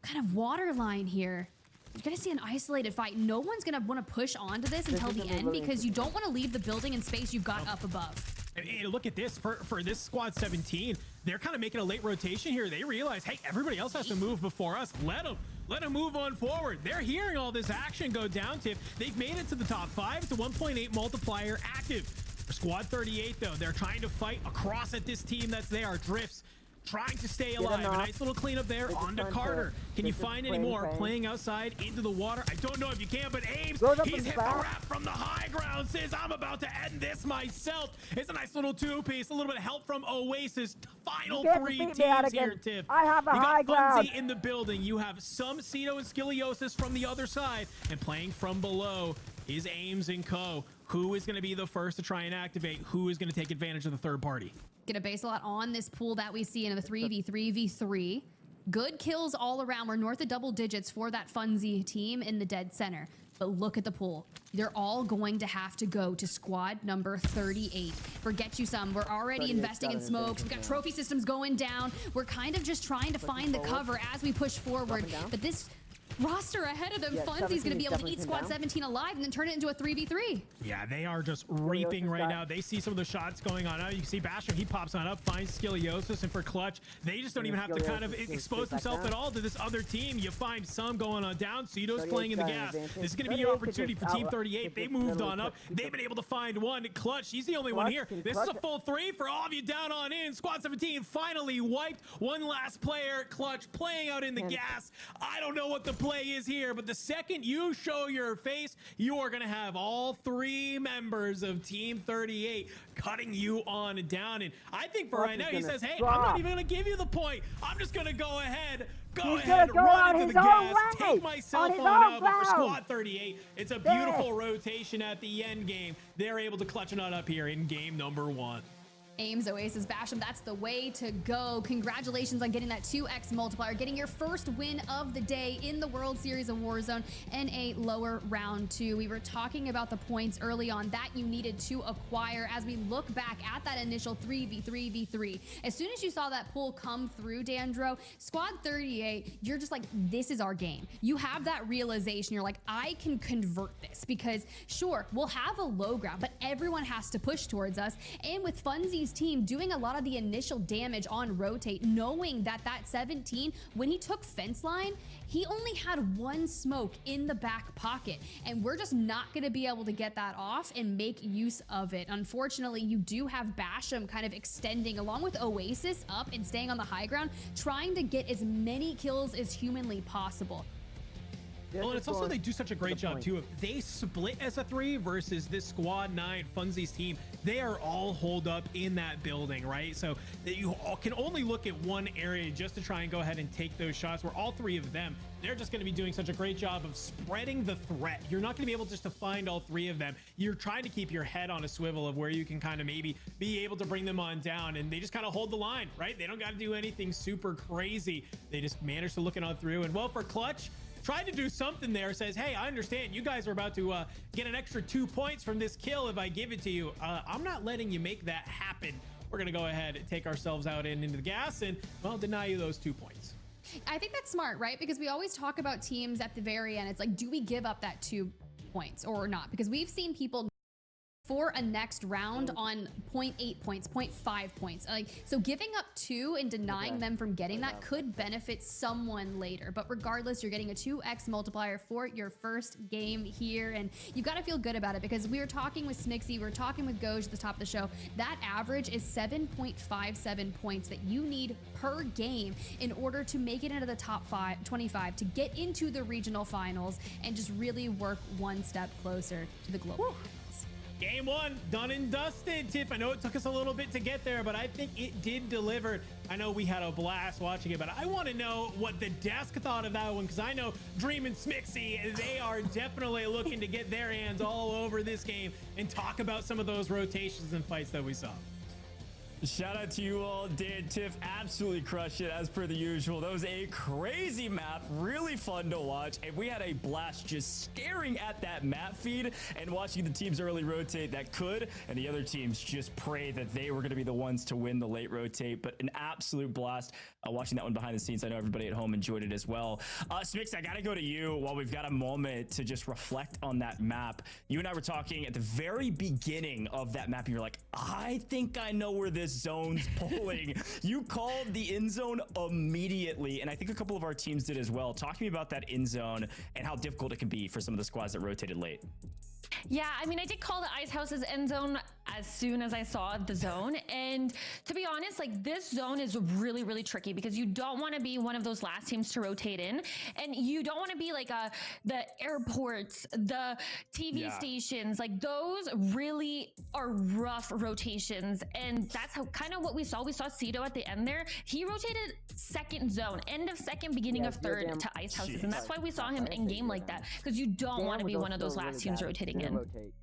kind of water line here, you're going to see an isolated fight. No one's going to want to push onto this until
is
the
gonna be
end
really
because you don't want to leave the building and space you've got up above.
And look at this, for this squad 17, they're kind of making a late rotation here. They realize, hey, everybody else has to move before us. Let them move on forward. They're hearing all this action go down, Tiff. They've made it to the top 5. It's a 1.8 multiplier active. For squad 38, though, they're trying to fight across at this team that's there. Drifts trying to stay
Get
alive. A
enough.
nice little cleanup there
They just
onto
trying
Carter. Can you
they just
find any
playing
more?
fang.
Playing outside into the water. I don't know if you can, but Ames,
Goes up
he's
in
hit the
back.
wrap from the high ground. Says, I'm about to end this myself. It's a nice little two-piece. A little bit of help from Oasis. Final
You can't
3
defeat
teams
me, Anakin.
here, Tiff.
I have the
You
high
got Funzy
ground.
in the building. You have some Ceto and Skiliosis from the other side. And playing from below is Ames and Co. Who is going to be the first to try and activate? Who is going to take advantage of the third party?
Get a base a lot on this pool that we see in the 3v3v3. Good kills all around. We're north of double digits for that Funzy team in the dead center. But look at the pool. They're all going to have to go to squad number 38. Forget you some. We're already investing in smokes. We got trophy systems going down. We're kind of just trying to find the cover as we push forward. But this roster ahead of them,
Yeah,
Funzy's going to be able to
17
eat squad
down.
17 alive and then turn it into a 3v3.
Yeah, they are just reaping right now. They see some of the shots going on. Now you can see Basham, he pops on up, finds Skiliosis, and for Clutch, they just don't even have to kind of expose themselves at all to this other team. You find some going on down. Cito's playing in the gas. This is going to be your opportunity for Team 38. They moved on up. They've been able to find one. Clutch, he's the only one here. This is a full 3 for all of you down on in. Squad 17 finally wiped. One last player, Clutch, playing out in the gas. I don't know what the play is here, but the second you show your face, you are going to have all 3 members of Team 38 cutting you on down. And I think for right now, he says, hey, I'm not even going to give you the point. I'm just going to go ahead, run into the gas, take myself on out. But for Squad 38, it's a beautiful rotation at the end game. They're able to clutch it on up here in game number 1.
Ames, Oasis, Basham, that's the way to go. Congratulations on getting that 2x multiplier, getting your first win of the day in the World Series of Warzone in a lower round 2. We were talking about the points early on that you needed to acquire as we look back at that initial 3v3v3. As soon as you saw that pull come through, Dandro, Squad 38, you're just like, this is our game. You have that realization. You're like, I can convert this because sure, we'll have a low ground, but everyone has to push towards us. And with Funzy's team doing a lot of the initial damage on rotate, knowing that 17, when he took fence line, he only had 1 smoke in the back pocket, and we're just not going to be able to get that off and make use of it. Unfortunately, you do have Basham kind of extending along with Oasis up and staying on the high ground, trying to get as many kills as humanly possible.
Well, and it's also they do such a great job too. If they split as a 3 versus this Squad 9 Funzy's team, they are all holed up in that building, right? So that you can only look at one area just to try and go ahead and take those shots, where all 3 of them, they're just going to be doing such a great job of spreading the threat. You're not going to be able just to find all 3 of them. You're trying to keep your head on a swivel of where you can kind of maybe be able to bring them on down, and they just kind of hold the line, right? They don't got to do anything super crazy. They just manage to look it on through. And well, for Clutch, tried to do something there, says, hey, I understand you guys are about to get an extra 2 points from this kill if I give it to you. I'm not letting you make that happen. We're going to go ahead and take ourselves out and into the gas and, well, deny you those 2 points.
I think that's smart, right? Because we always talk about teams at the very end. It's like, do we give up that 2 points or not? Because we've seen people for a next round on 0.8 points, 0.5 points. Like, so giving up 2 and denying them from getting that could benefit someone later. But regardless, you're getting a 2x multiplier for your first game here. And you got to feel good about it, because we were talking with Smixy, we were talking with Goj at the top of the show. That average is 7.57 points that you need per game in order to make it into the top 25, to get into the regional finals and just really work one step closer to the global finals.
Game 1 done and dusted, Tiff. I know it took us a little bit to get there, but I think it did deliver. I know we had a blast watching it, but I want to know what the desk thought of that one, because I know Dream and Smixy, they are definitely looking to get their hands all over this game and talk about some of those rotations and fights that we saw.
Shout out to you all. Dan, Tiff absolutely crushed it as per the usual. That was a crazy map, really fun to watch, and we had a blast just staring at that map feed and watching the teams early rotate that could, and the other teams just pray that they were going to be the ones to win the late rotate. But an absolute blast watching that one behind the scenes. I know everybody at home enjoyed it as well. Smix, I gotta go to you while we've got a moment to just reflect on that map. You and I were talking at the very beginning of that map, and you're like, I think I know where this zone's pulling. You called the end zone immediately, and I think a couple of our teams did as well. Talk to me about that end zone and how difficult it can be for some of the squads that rotated late.
Yeah, I mean, I did call the Ice House's end zone as soon as I saw the zone. And to be honest, like this zone is really, really tricky because you don't want to be one of those last teams to rotate in. And you don't want to be like the airports, the TV stations, like those really are rough rotations. And that's how kind of what we saw. We saw Cito at the end there. He rotated second zone, end of second, beginning of third to Ice Houses. And that's why we saw him in game like that, because you don't want to be one of those last teams rotating in.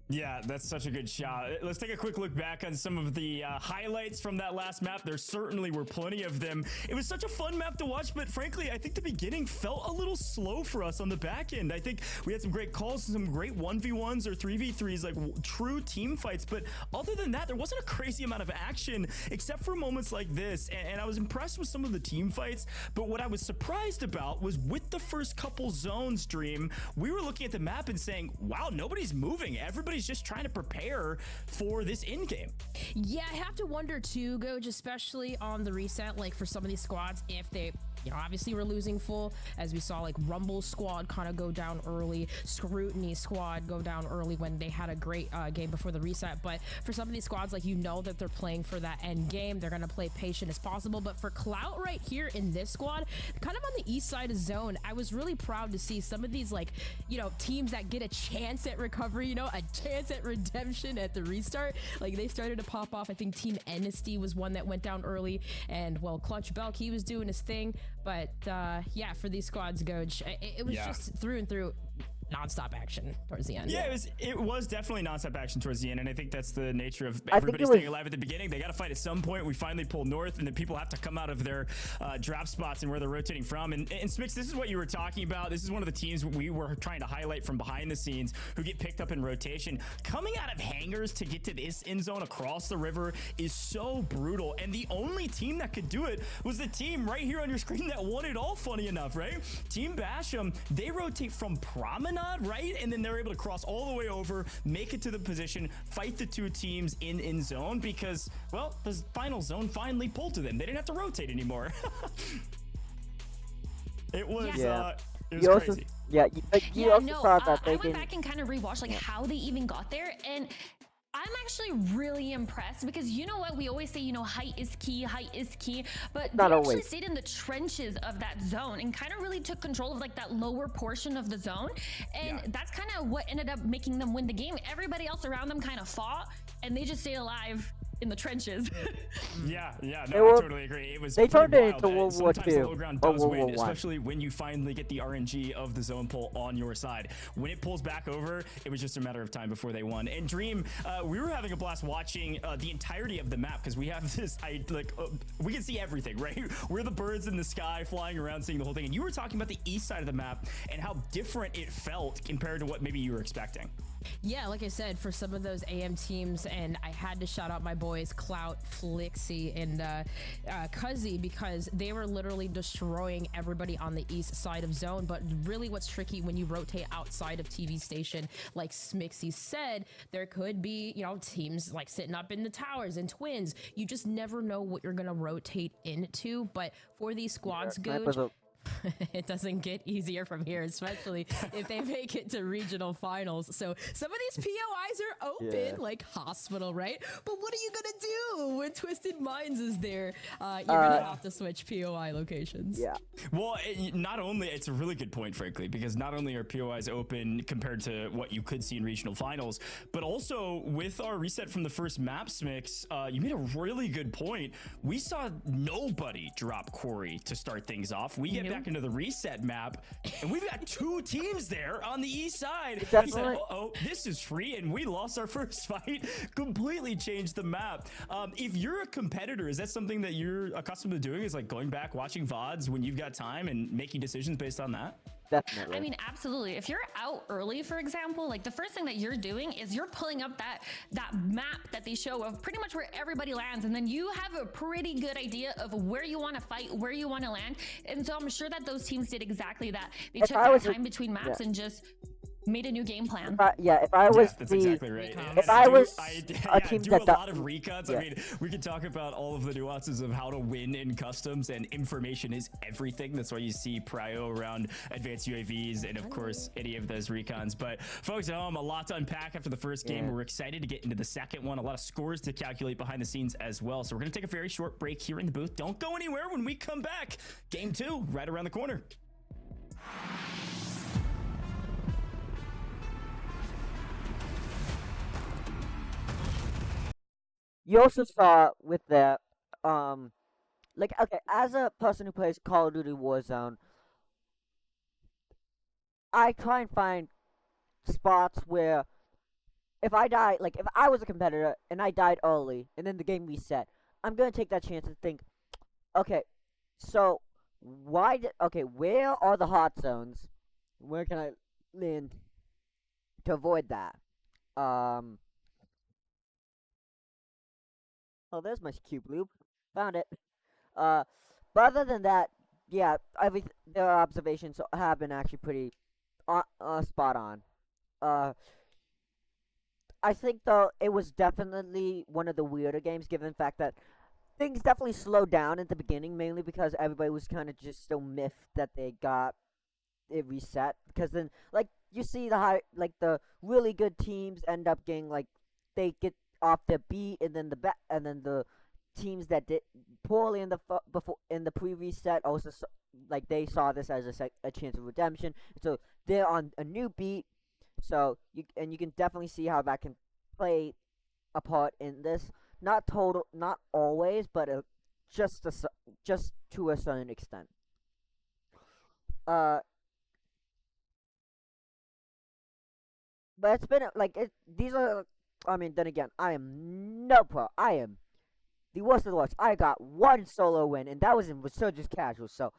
Yeah, that's such a good shot. Let's take a quick look back on some of the highlights from that last map. There certainly were plenty of them. It was such a fun map to watch, but frankly, I think the beginning felt a little slow for us on the back end. I think we had some great calls, some great 1v1s or 3v3s, like true team fights. But other than that, there wasn't a crazy amount of action, except for moments like this. And I was impressed with some of the team fights. But what I was surprised about was with the first couple zones, Dream, we were looking at the map and saying, wow, nobody's moving. Everybody's just trying to prepare for this end game.
Yeah, I have to wonder too, Goj, especially on the reset, like for some of these squads, if they, you know, obviously we're losing full, as we saw like Rumble squad kind of go down early, Scrutiny squad go down early when they had a great game before the reset. But for some of these squads, like, you know that they're playing for that end game, they're going to play patient as possible. But for Clout right here in this squad, kind of on the east side of zone, I was really proud to see some of these, like, you know, teams that get a chance at recovery, you know, a chance at redemption at the restart. Like, they started to pop off. I think Team Amnesty was one that went down early, and well, Clutch Belk, he was doing his thing. But yeah, for these squads, Goj, it was just through and through non-stop action towards the end.
Yeah, it was definitely non-stop action towards the end, and I think that's the nature of everybody staying alive at the beginning. They got to fight at some point. We finally pulled north, and then people have to come out of their draft spots and where they're rotating from. And Smix, this is what you were talking about. This is one of the teams we were trying to highlight from behind the scenes who get picked up in rotation. Coming out of hangars to get to this end zone across the river is so brutal, and the only team that could do it was the team right here on your screen that won it all, funny enough, right? Team Basham, they rotate from Promenade, right? And then they're able to cross all the way over, make it to the position, fight the two teams in zone because, well, the final zone finally pulled to them. They didn't have to rotate anymore. It was, it was crazy.
You also saw that they
I went back and kind of rewatched like how they even got there, and I'm actually really impressed because you know what we always say, you know, height is key, but they actually stayed in the trenches of that zone and kind of really took control of like that lower portion of the zone, and that's kind of what ended up making them win the game. Everybody else around them kind of fought, and they just stayed alive in the trenches.
No, I totally agree. It was
they turned it into
World War II.
Sometimes
the low ground does win, especially when you finally get the RNG of the zone pull on your side. When it pulls back over, it was just a matter of time before they won. And Dream, we were having a blast watching the entirety of the map because we have this, we can see everything, right? We're the birds in the sky flying around, seeing the whole thing. And you were talking about the east side of the map and how different it felt compared to what maybe you were expecting.
Yeah, like I said, for some of those AM teams, and I had to shout out my boys Clout, Flixie, and Cuzzy, because they were literally destroying everybody on the east side of zone. But really what's tricky when you rotate outside of TV station, like Smixy said, there could be, you know, teams like sitting up in the towers and twins. You just never know what you're going to rotate into. But for these squads, Goj, it doesn't get easier from here, especially if they make it to regional finals. So some of these POIs are open, like hospital, right? But what are you gonna do when Twisted Minds is there? You're gonna have to switch POI locations.
Yeah.
Well, not only, it's a really good point, frankly, because not only are POIs open compared to what you could see in regional finals, but also with our reset from the first map, Smix, you made a really good point. We saw nobody drop Quarry to start things off. We get back into the reset map, and we've got two teams there on the east side. We said, oh, this is free, and we lost our first fight. Completely changed the map. If you're a competitor, is that something that you're accustomed to doing? Is like going back, watching VODs when you've got time and making decisions based on that?
Definitely.
I mean, absolutely. If you're out early, for example, like the first thing that you're doing is you're pulling up that map that they show of pretty much where everybody lands, and then you have a pretty good idea of where you want to fight, where you want to land. And so I'm sure that those teams did exactly that. They took that time between maps and just made a new game plan.
If I was
that's
the
exactly right.
recons.
if I was
I
a team
do
that
a
do-
lot of recons.
yeah.
I mean, we could talk about all of the nuances of how to win in customs, and information is everything. That's why you see prio around advanced UAVs and, of course, any of those recons. But folks at home, a lot to unpack after the first game.
Yeah.
We're excited to get into the second one. A lot of scores to calculate behind the scenes as well. So we're going to take a very short break here in the booth. Don't go anywhere. When we come back, game 2 right around the corner.
You also saw with that, like, okay, as a person who plays Call of Duty Warzone, I try and find spots where if I die, like, if I was a competitor and I died early and then the game reset, I'm gonna take that chance and think, okay, so where are the hot zones? Where can I land to avoid that? Oh, there's my cube loop. Found it. But other than that, yeah, their observations have been actually pretty spot on. I think though it was definitely one of the weirder games, given the fact that things definitely slowed down at the beginning, mainly because everybody was kind of just so miffed that they got it reset. Because then, like, you see the really good teams end up getting, like, they get off their beat, and then the teams that did poorly in the pre-reset also like they saw this as a chance of redemption, so they're on a new beat. So you can definitely see how that can play a part in this. Not always, but just to a certain extent. But it's been like these are. I mean, then again, I am no pro. I am the worst of the worst. I got one solo win, and that was in Resurgence Casual. So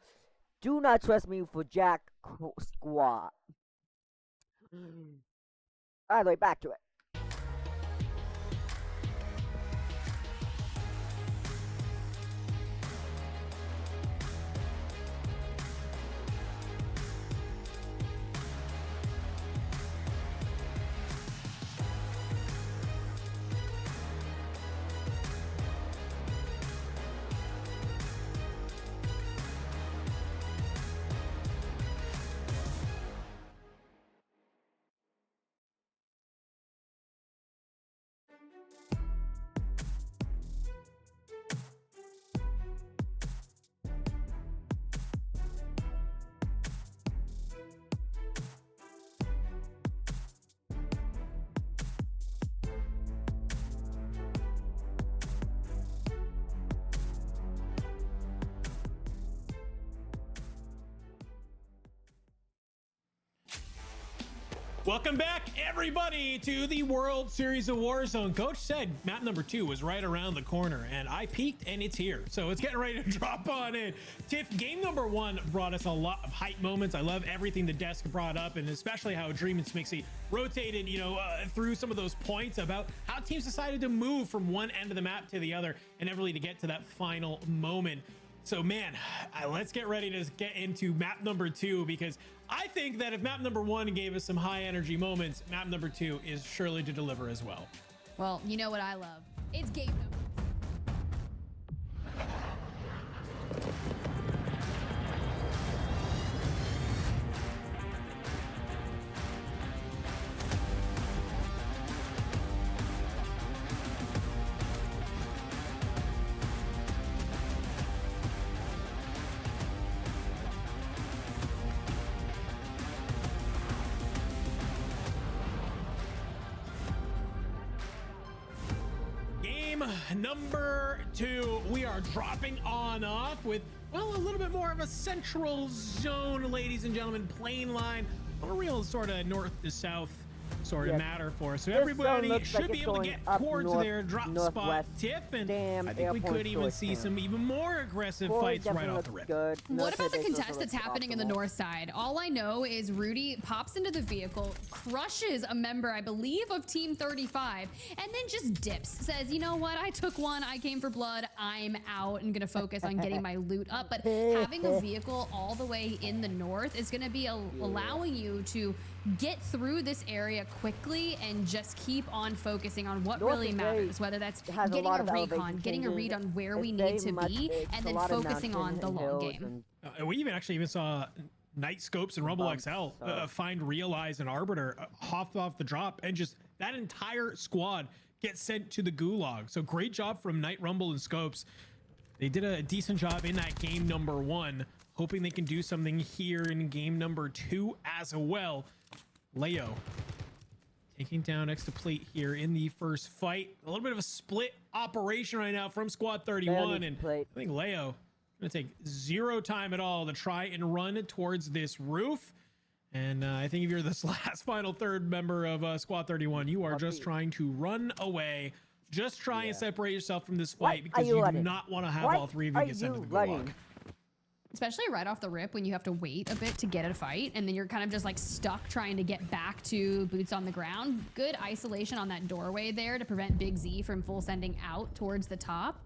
do not trust me for Jack Squad. Either way, back to it.
Welcome back, everybody, to the World Series of Warzone. Coach said map number 2 was right around the corner, and I peeked, and it's here. So it's getting ready to drop on in. Tiff, game number 1 brought us a lot of hype moments. I love everything the desk brought up, and especially how Dream and Smixy rotated, through some of those points about how teams decided to move from one end of the map to the other, and really to get to that final moment. So, man, let's get ready to get into map number 2, because I think that if map number 1 gave us some high energy moments, map number 2 is surely to deliver as well.
Well, you know what I love? It's game number.
Number 2, we are dropping on off with, well, a little bit more of a central zone, ladies and gentlemen, plane line, a real sort of north to south sort of matter for us. So everybody should be able to get towards their drop spot, Tiff, and I think we could even see some even more aggressive fights right off the rip.
What about the contest that's happening in the north side? All I know is Rudy pops into the vehicle, crushes a member, I believe, of Team 35, and then just dips. Says, you know what? I took one. I came for blood. I'm out and going to focus on getting my loot up. But having a vehicle all the way in the north is going to be allowing you to get through this area quickly and just keep on focusing on what
North
really
of
matters, whether that's
has a
getting
lot
a
of
recon,
elevation
getting a read
changes.
on where we
It's
need to
very much
be,
it's
and
a
then
lot of
focusing on
mountain
the
and
long
hills
game.
We even saw Night Scopes and Rumble
Bumps,
XL find Realize and Arbiter hop off the drop, and just that entire squad gets sent to the gulag. So great job from Night, Rumble, and Scopes. They did a decent job in that game number 1, hoping they can do something here in game number 2 as well. Leo taking down Plate here in the first fight. A little bit of a split operation right now from Squad 31, and I think Leo gonna take zero time at all to try and run towards this roof. And I think if you're this last final third member of Squad 31, you are just trying to run away. Just try and separate yourself from this fight, because you do not want to have all three of you get sent to the gulag.
Especially right off the rip when you have to wait a bit to get a fight, and then you're kind of just like stuck trying to get back to boots on the ground. Good isolation on that doorway there to prevent Big Z from full sending out towards the top.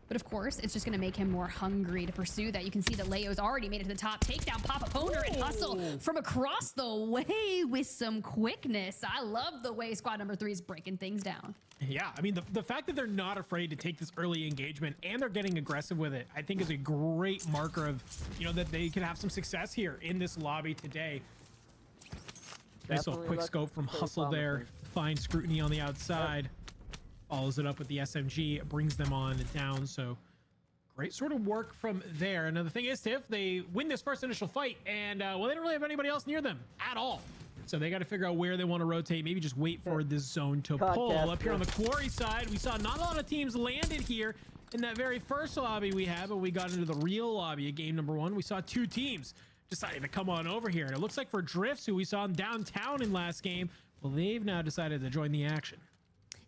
But of course, it's just going to make him more hungry to pursue that. You can see that Leo's already made it to the top. Takedown, pop opponent, and hustle from across the way with some quickness. I love the way squad number 3 is breaking things down.
Yeah, I mean, the fact that they're not afraid to take this early engagement and they're getting aggressive with it, I think is a great marker of, that they can have some success here in this lobby today. Nice little quick scope from Hustle there. Fine scrutiny on the outside. Follows it up with the SMG, brings them on down. So great sort of work from there. And the thing is, Tiff, they win this first initial fight, and well, they don't really have anybody else near them at all. So they got to figure out where they want to rotate. Maybe just wait for this zone to pull. Up here on the quarry side, we saw not a lot of teams landed here in that very first lobby we had, but we got into the real lobby of game number 1. We saw 2 teams decided to come on over here. And it looks like for Drifts, who we saw in downtown in last game, well, they've now decided to join the action.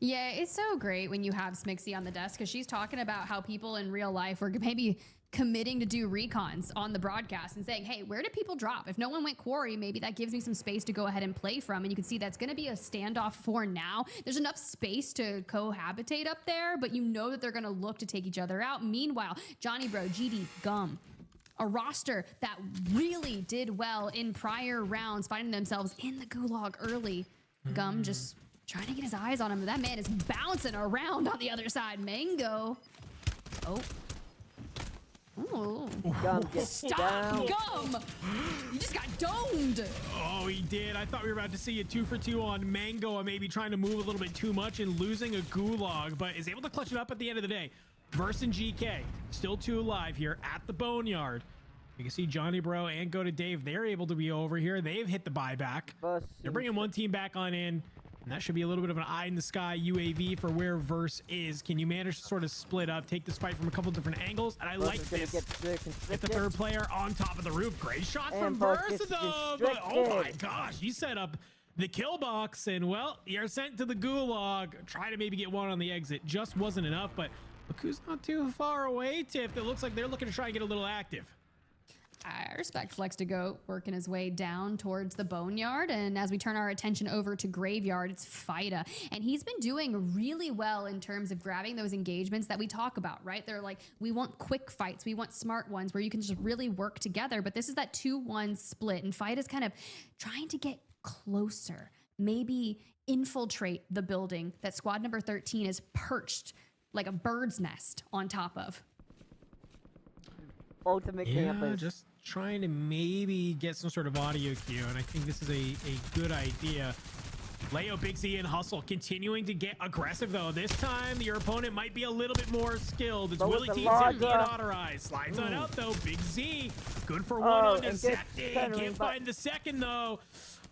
Yeah, it's so great when you have Smixie on the desk, because she's talking about how people in real life were maybe committing to do recons on the broadcast and saying, hey, where did people drop? If no one went quarry, maybe that gives me some space to go ahead and play from. And you can see that's going to be a standoff for now. There's enough space to cohabitate up there, but you know that they're going to look to take each other out. Meanwhile, Johnny Bro, GD, Gum, a roster that really did well in prior rounds, finding themselves in the gulag early. Gum just trying to get his eyes on him. That man is bouncing around on the other side. Mango. Oh. Ooh.
Gum,
Stop, Gum! You just got domed.
Oh, he did. I thought we were about to see a 2 for 2 on Mango, maybe trying to move a little bit too much and losing a gulag, but is able to clutch it up at the end of the day. Verse and GK, still 2 alive here at the Boneyard. You can see Johnny Bro and Go to Dave. They're able to be over here. They've hit the buyback. They're bringing one team back on in. And that should be a little bit of an eye in the sky UAV for where Verse is. Can you manage to sort of split up, take this fight from a couple different angles? And I like this. Get the third player on top of the roof. Great shot from Verse, though. But oh my gosh, he set up the kill box, and well, you're sent to the gulag. Try to maybe get one on the exit. Just wasn't enough, but look who's not too far away, Tiff. It looks like they're looking to try and get a little active.
I respect Flex to go working his way down towards the Boneyard. And as we turn our attention over to Graveyard, it's Fida. And he's been doing really well in terms of grabbing those engagements that we talk about, right? They're like, we want quick fights. We want smart ones where you can just really work together. But this is that 2-1 split. And Fida's kind of trying to get closer, maybe infiltrate the building that squad number 13 is perched like a bird's nest on top of.
Ultimate campus.
Just trying to maybe get some sort of audio cue, and I think this is a good idea. Leo, Big Z, and Hustle continuing to get aggressive, though. This time, your opponent might be a little bit more skilled. It's Willie T, Zepti, and Otterize. Slides on out, though. Big Z, good for one on the Zepti. Can't find the second, though.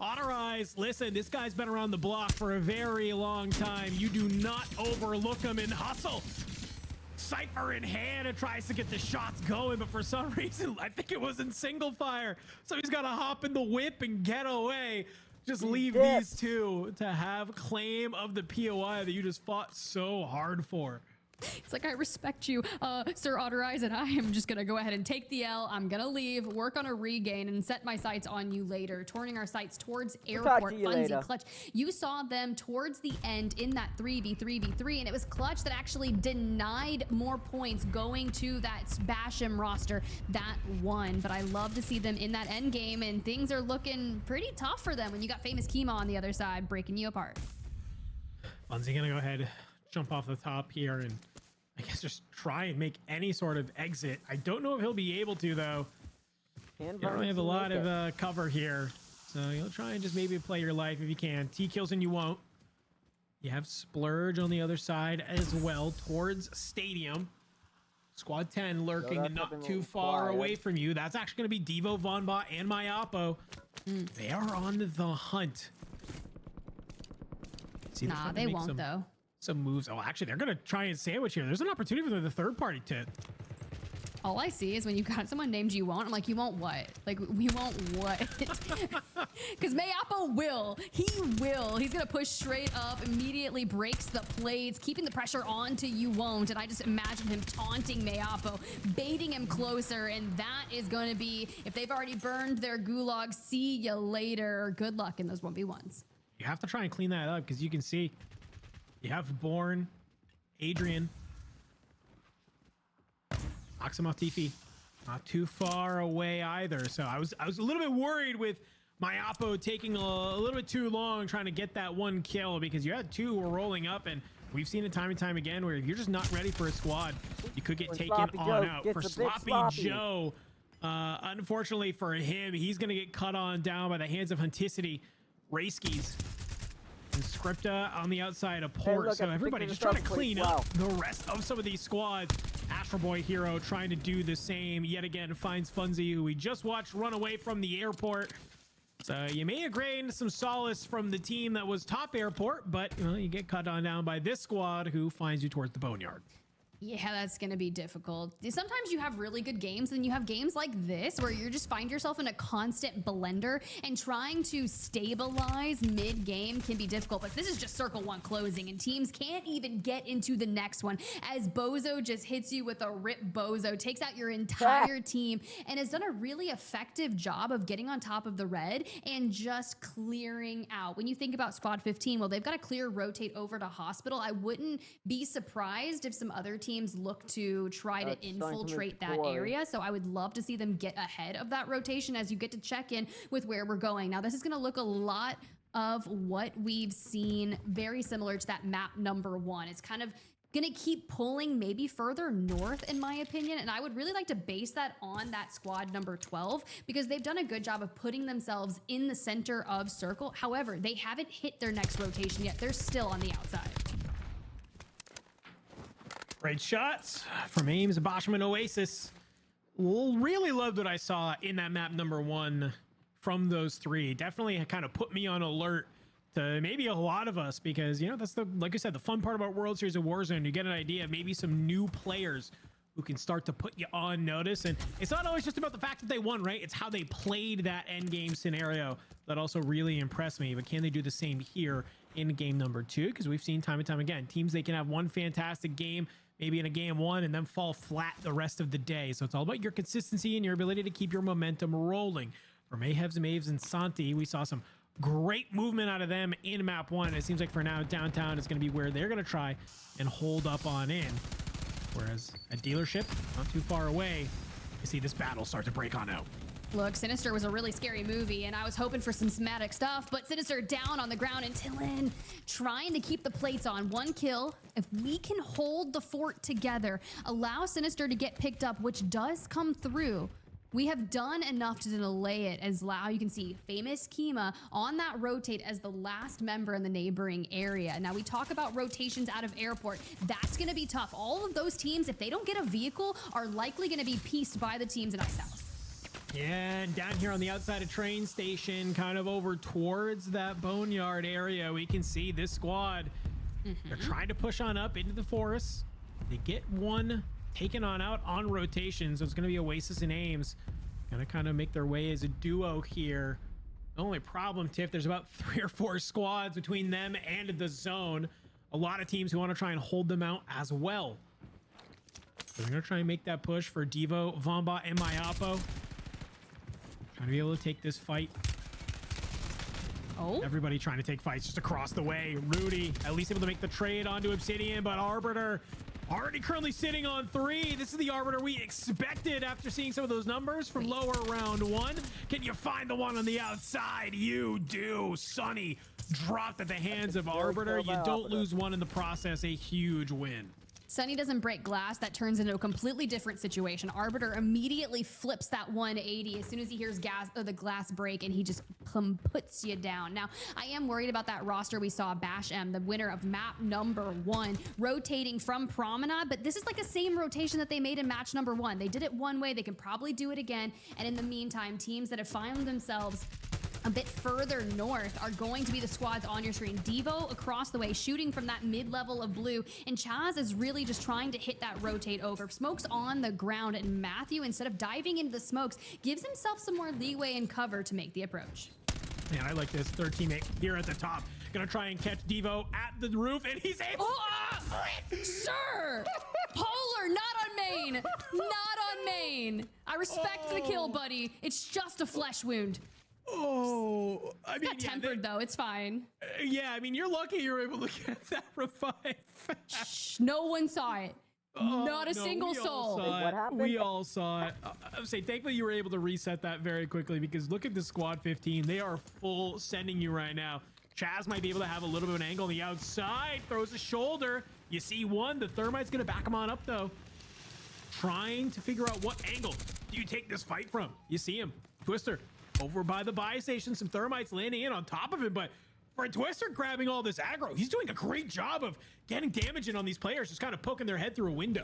Otterize, listen, this guy's been around the block for a very long time. You do not overlook him in Hustle. Cypher in hand and tries to get the shots going, but for some reason, I think it was in single fire. So he's got to hop in the whip and get away. Just leave these two to have claim of the POI that you just fought so hard for.
It's like, I respect you, Sir Otter Eyes, and I am just gonna go ahead and take the L. I'm gonna leave, work on a regain, and set my sights on you later. Turning our sights towards airport. Funzy, Clutch. You saw them towards the end in that 3v3v3, and it was Clutch that actually denied more points going to that Basham roster that won. But I love to see them in that end game, and things are looking pretty tough for them when you got Famous Kima on the other side breaking you apart.
Funzy gonna go ahead, jump off the top here, and I guess just try and make any sort of exit. I don't know if he'll be able to, though. You don't really have a lot of cover here, so you'll try and just maybe play your life if you can. T kills and you won't. You have Splurge on the other side as well towards Stadium. Squad 10 lurking not too far away from you. That's actually going to be Devo, Vonbot, and Myapo. They are on the hunt. See,
nah, they won't, though.
Some moves. Oh, actually, they're going to try and sandwich here. There's an opportunity for the third party to.
All I see is when you got someone named You Won't, I'm like, you won't what? Like, we won't what? Because Mayapo will. He will. He's going to push straight up, immediately breaks the plates, keeping the pressure on to You Won't. And I just imagine him taunting Mayapo, baiting him closer. And that is going to be, if they've already burned their gulag, see you later. Good luck in those 1v1s.
You have to try and clean that up because you can see you have Born, Adrian, knocks him off Tifi, not too far away either. So I was a little bit worried with Myapo taking a little bit too long trying to get that one kill, because you had two who were rolling up, and we've seen it time and time again where if you're just not ready for a squad, you could get taken on out. For Sloppy Joe, unfortunately for him, he's gonna get cut on down by the hands of Hunticity, Rayskis, and Scripta on the outside of port. So everybody just trying to clean up the rest of some of these squads. Astro Boy Hero trying to do the same yet again, finds Funzy, who we just watched run away from the airport. So you may have gained some solace from the team that was top airport, but you get cut on down by this squad who finds you towards the boneyard.
Yeah, that's going to be difficult. Sometimes you have really good games, and you have games like this where you just find yourself in a constant blender, and trying to stabilize mid-game can be difficult. But this is just circle one closing, and teams can't even get into the next one as Bozo just hits you with a rip Bozo, takes out your entire team, and has done a really effective job of getting on top of the red and just clearing out. When you think about Squad 15, well, they've got a clear rotate over to Hospital. I wouldn't be surprised if some other teams look to try to infiltrate that area. So I would love to see them get ahead of that rotation as you get to check in with where we're going. Now, this is going to look a lot of what we've seen, very similar to that map number 1. It's kind of going to keep pulling maybe further north, in my opinion. And I would really like to base that on that squad number 12, because they've done a good job of putting themselves in the center of circle. However, they haven't hit their next rotation yet. They're still on the outside.
Great shots from Ames, Basham, and Oasis. Really loved what I saw in that map number 1 from those three. Definitely kind of put me on alert to maybe a lot of us, because, that's like I said, the fun part about World Series of Warzone. You get an idea of maybe some new players who can start to put you on notice. And it's not always just about the fact that they won, right? It's how they played that end game scenario that also really impressed me. But can they do the same here in game number 2? Because we've seen time and time again, teams, they can have one fantastic game, maybe in a game 1, and then fall flat the rest of the day. So it's all about your consistency and your ability to keep your momentum rolling. For Mayhevs, Maves, and Santi, we saw some great movement out of them in map 1. It seems like for now, downtown is going to be where they're going to try and hold up on in. Whereas a dealership, not too far away, you see this battle start to break on out.
Look, Sinister was a really scary movie, and I was hoping for some somatic stuff, but Sinister down on the ground, and Tillin trying to keep the plates on. 1 kill. If we can hold the fort together, allow Sinister to get picked up, which does come through, we have done enough to delay it. As Lau, you can see Famous Kima on that rotate as the last member in the neighboring area. Now, we talk about rotations out of airport. That's going to be tough. All of those teams, if they don't get a vehicle, are likely going to be pieced by the teams in Ice House.
Yeah, and down here on the outside of train station, kind of over towards that boneyard area, we can see this squad. They're trying to push on up into the forest. They get one taken on out on rotation, so it's going to be Oasis and Ames going to kind of make their way as a duo here. The only problem, Tiff, there's about 3 or 4 squads between them and the zone. A lot of teams who want to try and hold them out as well. So they're gonna try and make that push for Devo, Vomba, and Mayapo. Trying to be able to take this fight.
Oh,
Everybody trying to take fights just across the way. Rudy at least able to make the trade onto Obsidian, but Arbiter already currently sitting on 3. This is the Arbiter we expected after seeing some of those numbers from lower round 1. Can you find the one on the outside? You do. Sunny dropped at the hands of Arbiter. You don't lose one in the process. A huge win.
Sunny doesn't break glass. That turns into a completely different situation. Arbiter immediately flips that 180 as soon as he hears the glass break, and he just puts you down. Now, I am worried about that roster. We saw Bash M, the winner of map number 1, rotating from Promenade, but this is like the same rotation that they made in match number 1. They did it one way. They can probably do it again. And in the meantime, teams that have found themselves a bit further north are going to be the squads on your screen. Devo across the way, shooting from that mid-level of blue, and Chaz is really just trying to hit that rotate over. Smokes on the ground, and Matthew, instead of diving into the smokes, gives himself some more leeway and cover to make the approach.
Man, I like this. Third teammate here at the top. Gonna try and catch Devo at the roof, and he's able
Sir! Polar, not on main! Not on main! I respect the kill, buddy. It's just a flesh wound.
Oh, I mean,
Got tempered though, it's fine.
Yeah, I mean, you're lucky you were able to get that revive.
Shh, no one saw it. Not a single soul.
What happened?
We all saw it. I would say, thankfully, you were able to reset that very quickly, because look at the squad 15. They are full sending you right now. Chaz might be able to have a little bit of an angle on the outside. Throws a shoulder. You see one. The Thermite's going to back him on up, though. Trying to figure out what angle do you take this fight from. You see him. Twister over by the buy station. Some Thermites landing in on top of him, but for Twister grabbing all this aggro, he's doing a great job of getting damage in on these players, just kind of poking their head through a window.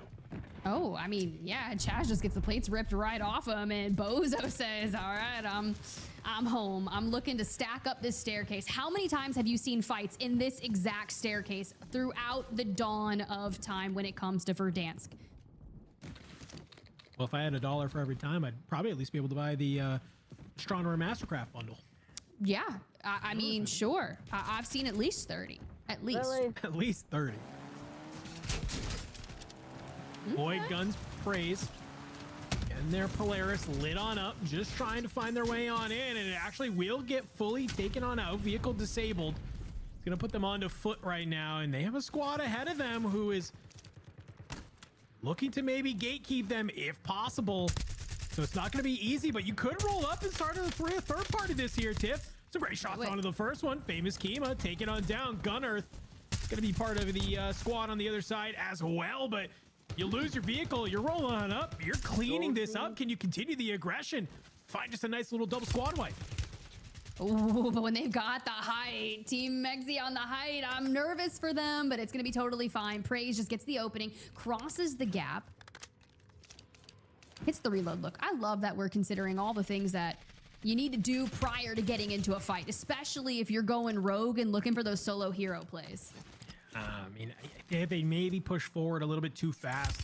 Oh, I mean, yeah, Chaz just gets the plates ripped right off him, and Bozo says, all right, I'm home. I'm looking to stack up this staircase. How many times have you seen fights in this exact staircase throughout the dawn of time when it comes to Verdansk?
Well, if I had $1 for every time, I'd probably at least be able to buy the Astronomer Mastercraft bundle.
Yeah, I mean, sure. I've seen at least 30. At least.
Really?
At least 30. Void Guns praise. And their Polaris lit on up, just trying to find their way on in, and it actually will get fully taken on out. Vehicle disabled. It's gonna put them onto foot right now, and they have a squad ahead of them who is looking to maybe gatekeep them if possible. So it's not going to be easy, but you could roll up and start a third party this here, Tiff. Some great shots onto the first one. Famous Kima taking on down. Gunnearth going to be part of the squad on the other side as well, but you lose your vehicle. You're rolling on up. You're cleaning this up. Can you continue the aggression? Find just a nice little double squad wipe.
Ooh, but when they've got the height, Team Megzy on the height, I'm nervous for them, but it's going to be totally fine. Praise just gets the opening, crosses the gap. Hits the reload. Look, I love that we're considering all the things that you need to do prior to getting into a fight, especially if you're going rogue and looking for those solo hero plays.
I mean, they maybe push forward a little bit too fast.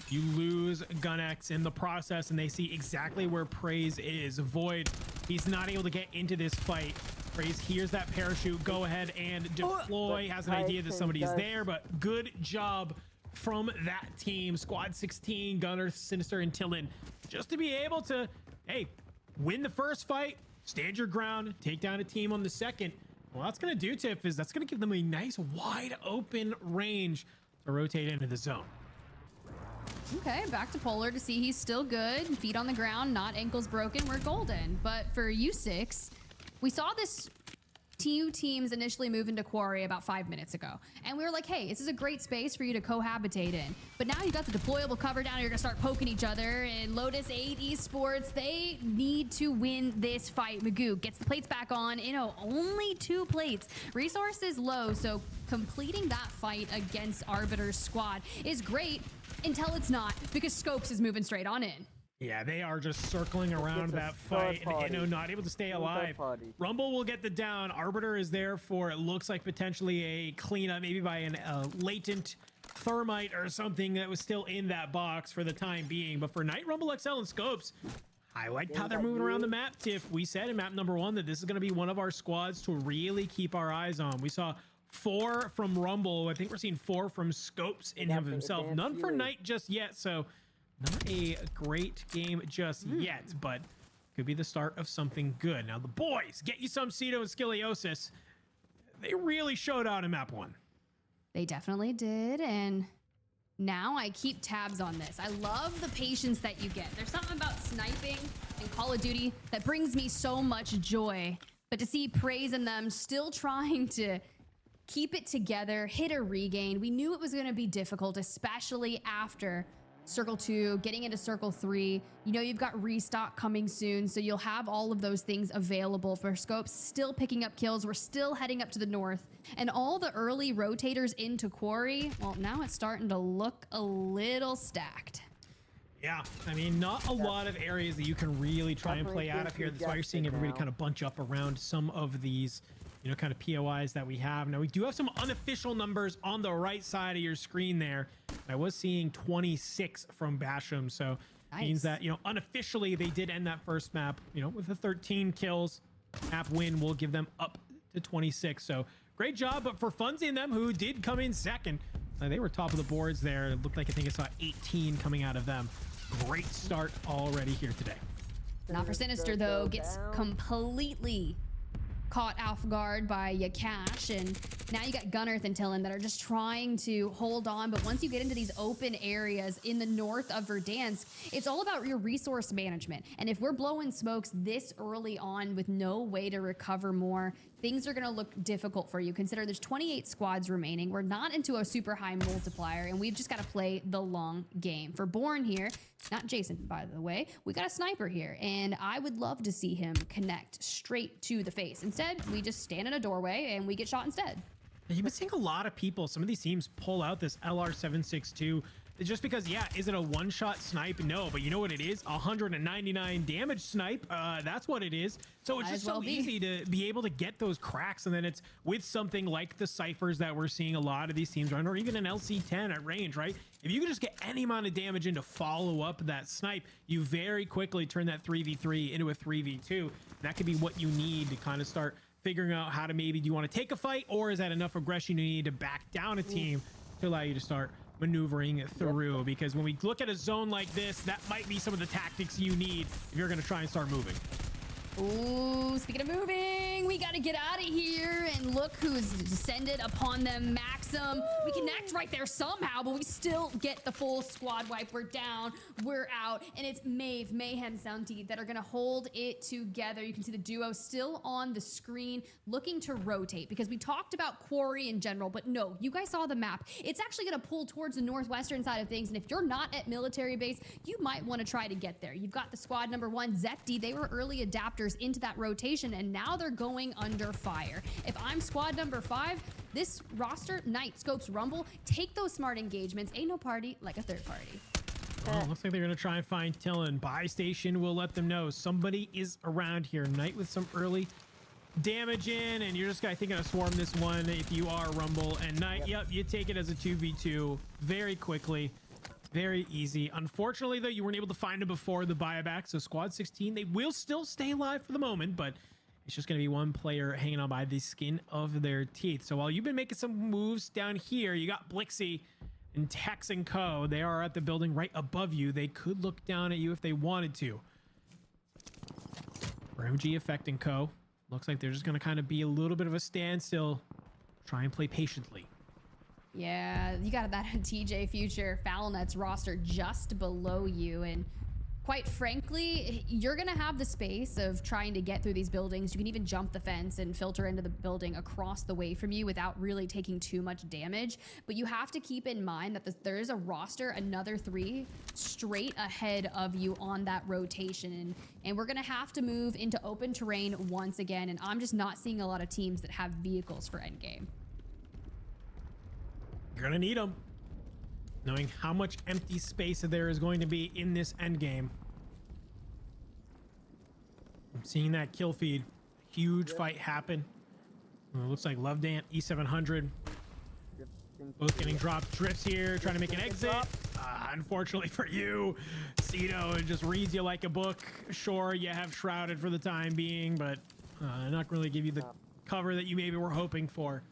You lose GunX in the process, and they see exactly where Praise is. Void, he's not able to get into this fight. Praise hears that parachute, go ahead and deploy, has an idea that somebody's there, but good job from that team. Squad 16, Gunner, Sinister, and Tillin, just to be able to, hey, win the first fight, stand your ground, take down a team on the second. Well, that's going to do, Tiff, is that's going to give them a nice wide open range to rotate into the zone.
Okay, back to Polar to see he's still good. Feet on the ground, not ankles broken. We're golden. But for U6, we saw this two teams initially move into Quarry about 5 minutes ago. And we were like, hey, this is a great space for you to cohabitate in. But now you got the deployable cover down, you're gonna start poking each other. And Lotus 8 Esports, they need to win this fight. Magoo gets the plates back on. You know, only 2 plates. Resources low, so completing that fight against Arbiter's squad is great until it's not, because Scopes is moving straight on in.
Yeah, they are just circling around that fight and Inno not able to stay alive. Rumble will get the down. Arbiter is there for, it looks like, potentially a cleanup, maybe by a latent thermite or something that was still in that box for the time being. But for Night, Rumble XL, and Scopes, I liked how they're moving around the map, Tiff. We said in map number 1 that this is going to be one of our squads to really keep our eyes on. We saw 4 from Rumble. I think we're seeing 4 from Scopes in him himself. None for Knight just yet, so not a great game just yet, but could be the start of something good. Now the boys, get you some Cedo and Scoliosis. They really showed out in map 1.
They definitely did, and now I keep tabs on this. I love the patience that you get. There's something about sniping in Call of Duty that brings me so much joy. But to see Praise in them still trying to keep it together, hit a regain. We knew it was going to be difficult, especially after Circle 2, getting into Circle 3. You know, you've got restock coming soon, so you'll have all of those things available for Scopes. Still picking up kills. We're still heading up to the north. And all the early rotators into Quarry, well, now it's starting to look a little stacked.
Yeah, I mean, not a lot of areas that you can really try and play out of here. That's why you're seeing everybody kind of bunch up around some of these, you know, kind of POIs that we have. Now, we do have some unofficial numbers on the right side of your screen there. I was seeing 26 from Basham, so means that, you know, unofficially they did end that first map, you know, with the 13 kills. Map win will give them up to 26. So great job, but for Funzy and them, who did come in second, they were top of the boards there. It looked like I think I saw 18 coming out of them. Great start already here today.
Not for Sinister, though. Gets completely caught off guard by Yakash, and now you got Gunnearth and Tillin that are just trying to hold on. But once you get into these open areas in the north of Verdansk, it's all about your resource management. And if we're blowing smokes this early on with no way to recover more, things are going to look difficult for you. Consider there's 28 squads remaining. We're not into a super high multiplier, and we've just got to play the long game. For Born here, not Jason, by the way, we got a sniper here, and I would love to see him connect straight to the face. Instead, we just stand in a doorway and we get shot instead.
You've been seeing a lot of people, some of these teams pull out this LR762 just because, yeah, is it a one-shot snipe? No, but you know what it is? 199 damage snipe. That's what it is. So it's just so easy to be able to get those cracks, and then it's with something like the ciphers that we're seeing a lot of these teams run, or even an LC10 at range, right? If you can just get any amount of damage in to follow up that snipe, you very quickly turn that 3v3 into a 3v2. That could be what you need to kind of start figuring out how to, maybe do you want to take a fight, or is that enough aggression you need to back down a team to allow you to start maneuvering through? Because when we look at a zone like this, that might be some of the tactics you need if you're going to try and start moving.
Ooh, speaking of moving, we got to get out of here, and look who's descended upon them. Maxim, we connect right there somehow, but we still get the full squad wipe. We're down, we're out, and it's Maeve, Mayhem, Soundteed that are going to hold it together. You can see the duo still on the screen looking to rotate, because we talked about Quarry in general, but no, you guys saw the map. It's actually going to pull towards the northwestern side of things, and if you're not at military base, you might want to try to get there. You've got the squad number 1, Zepti. They were early adapters into that rotation, and now they're going under fire. If I'm squad number 5, this roster, Knight, Scopes, Rumble, take those smart engagements. Ain't no party like a third party.
Well, looks like they're going to try and find Tillin. Buy station will let them know somebody is around here. Knight with some early damage in, and you're just, I think, going to swarm this one if you are Rumble. And Knight, yep, you take it as a 2v2 very quickly. Very easy. Unfortunately, though, you weren't able to find him before the buyback. So Squad 16, they will still stay alive for the moment, but it's just going to be one player hanging on by the skin of their teeth. So while you've been making some moves down here, you got Blixie and Tex and Co. They are at the building right above you. They could look down at you if they wanted to. For MG Effect and Co., looks like they're just going to kind of be a little bit of a standstill. Try and play patiently.
Yeah, you got that TJ Future Foulnet's roster just below you, and quite frankly, you're gonna have the space of trying to get through these buildings. You can even jump the fence and filter into the building across the way from you without really taking too much damage. But you have to keep in mind that there is a roster, another 3 straight ahead of you on that rotation, and we're gonna have to move into open terrain once again, and I'm just not seeing a lot of teams that have vehicles for endgame.
You're gonna need them, knowing how much empty space there is going to be in this end game. I'm seeing that kill feed. Huge fight happen. It looks like Lovedant, E700, both getting dropped. Drifts here, trying to make an exit. Unfortunately for you, Cedo, it just reads you like a book. Sure, you have shrouded for the time being, but not really give you the cover that you maybe were hoping for.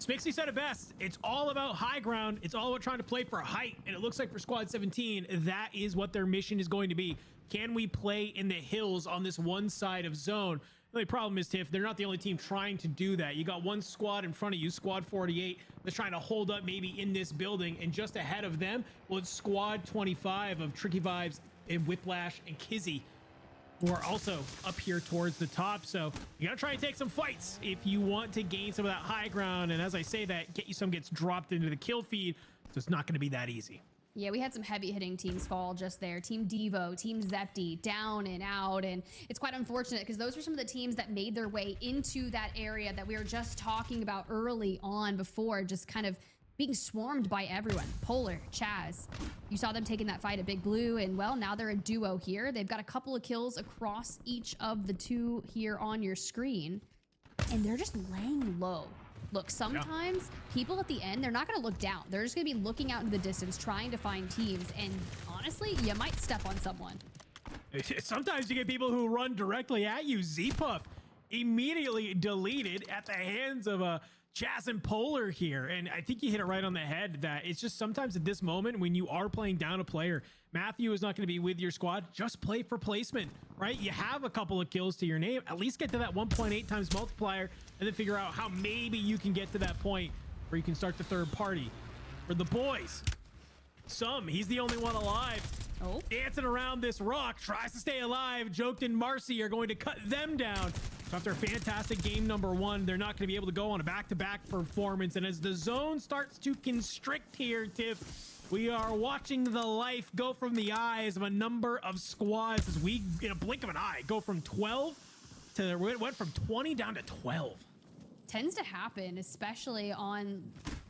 Smixy said it best. It's all about high ground. It's all about trying to play for height. And it looks like for Squad 17, that is what their mission is going to be. Can we play in the hills on this one side of zone? The only problem is, Tiff, they're not the only team trying to do that. You got one squad in front of you, Squad 48, that's trying to hold up maybe in this building. And just ahead of them was Squad 25 of Tricky Vibes and Whiplash and Kizzy, who are also up here towards the top. So you gotta try and take some fights if you want to gain some of that high ground. And as I say that, get you some gets dropped into the kill feed. So it's not gonna be that easy.
Yeah, we had some heavy hitting teams fall just there. Team Devo, Team Zepti, down and out. And it's quite unfortunate because those were some of the teams that made their way into that area that we were just talking about early on before, just kind of being swarmed by everyone. Polar, Chaz, you saw them taking that fight at Big Blue, and well, now they're a duo here. They've got a couple of kills across each of the two here on your screen, and they're just laying low. Look, sometimes people at the end, they're not going to look down. They're just going to be looking out into the distance, trying to find teams, and honestly, you might step on someone.
Sometimes you get people who run directly at you. Z-Puff immediately deleted at the hands of a Chaz and Polar here. And I think you hit it right on the head that it's just sometimes at this moment when you are playing down a player, Matthew is not going to be with your squad. Just play for placement, right? You have a couple of kills to your name. At least get to that 1.8 times multiplier and then figure out how maybe you can get to that point where you can start the third party. For the boys, he's the only one alive.
Oh.
Dancing around this rock, tries to stay alive. Joked and Marcy are going to cut them down. So after a fantastic game number one, they're not going to be able to go on a back-to-back performance. And as the zone starts to constrict here, Tiff, we are watching the life go from the eyes of a number of squads as we, in a blink of an eye, go from 12 to, it went from 20 down to 12.
Tends to happen, especially on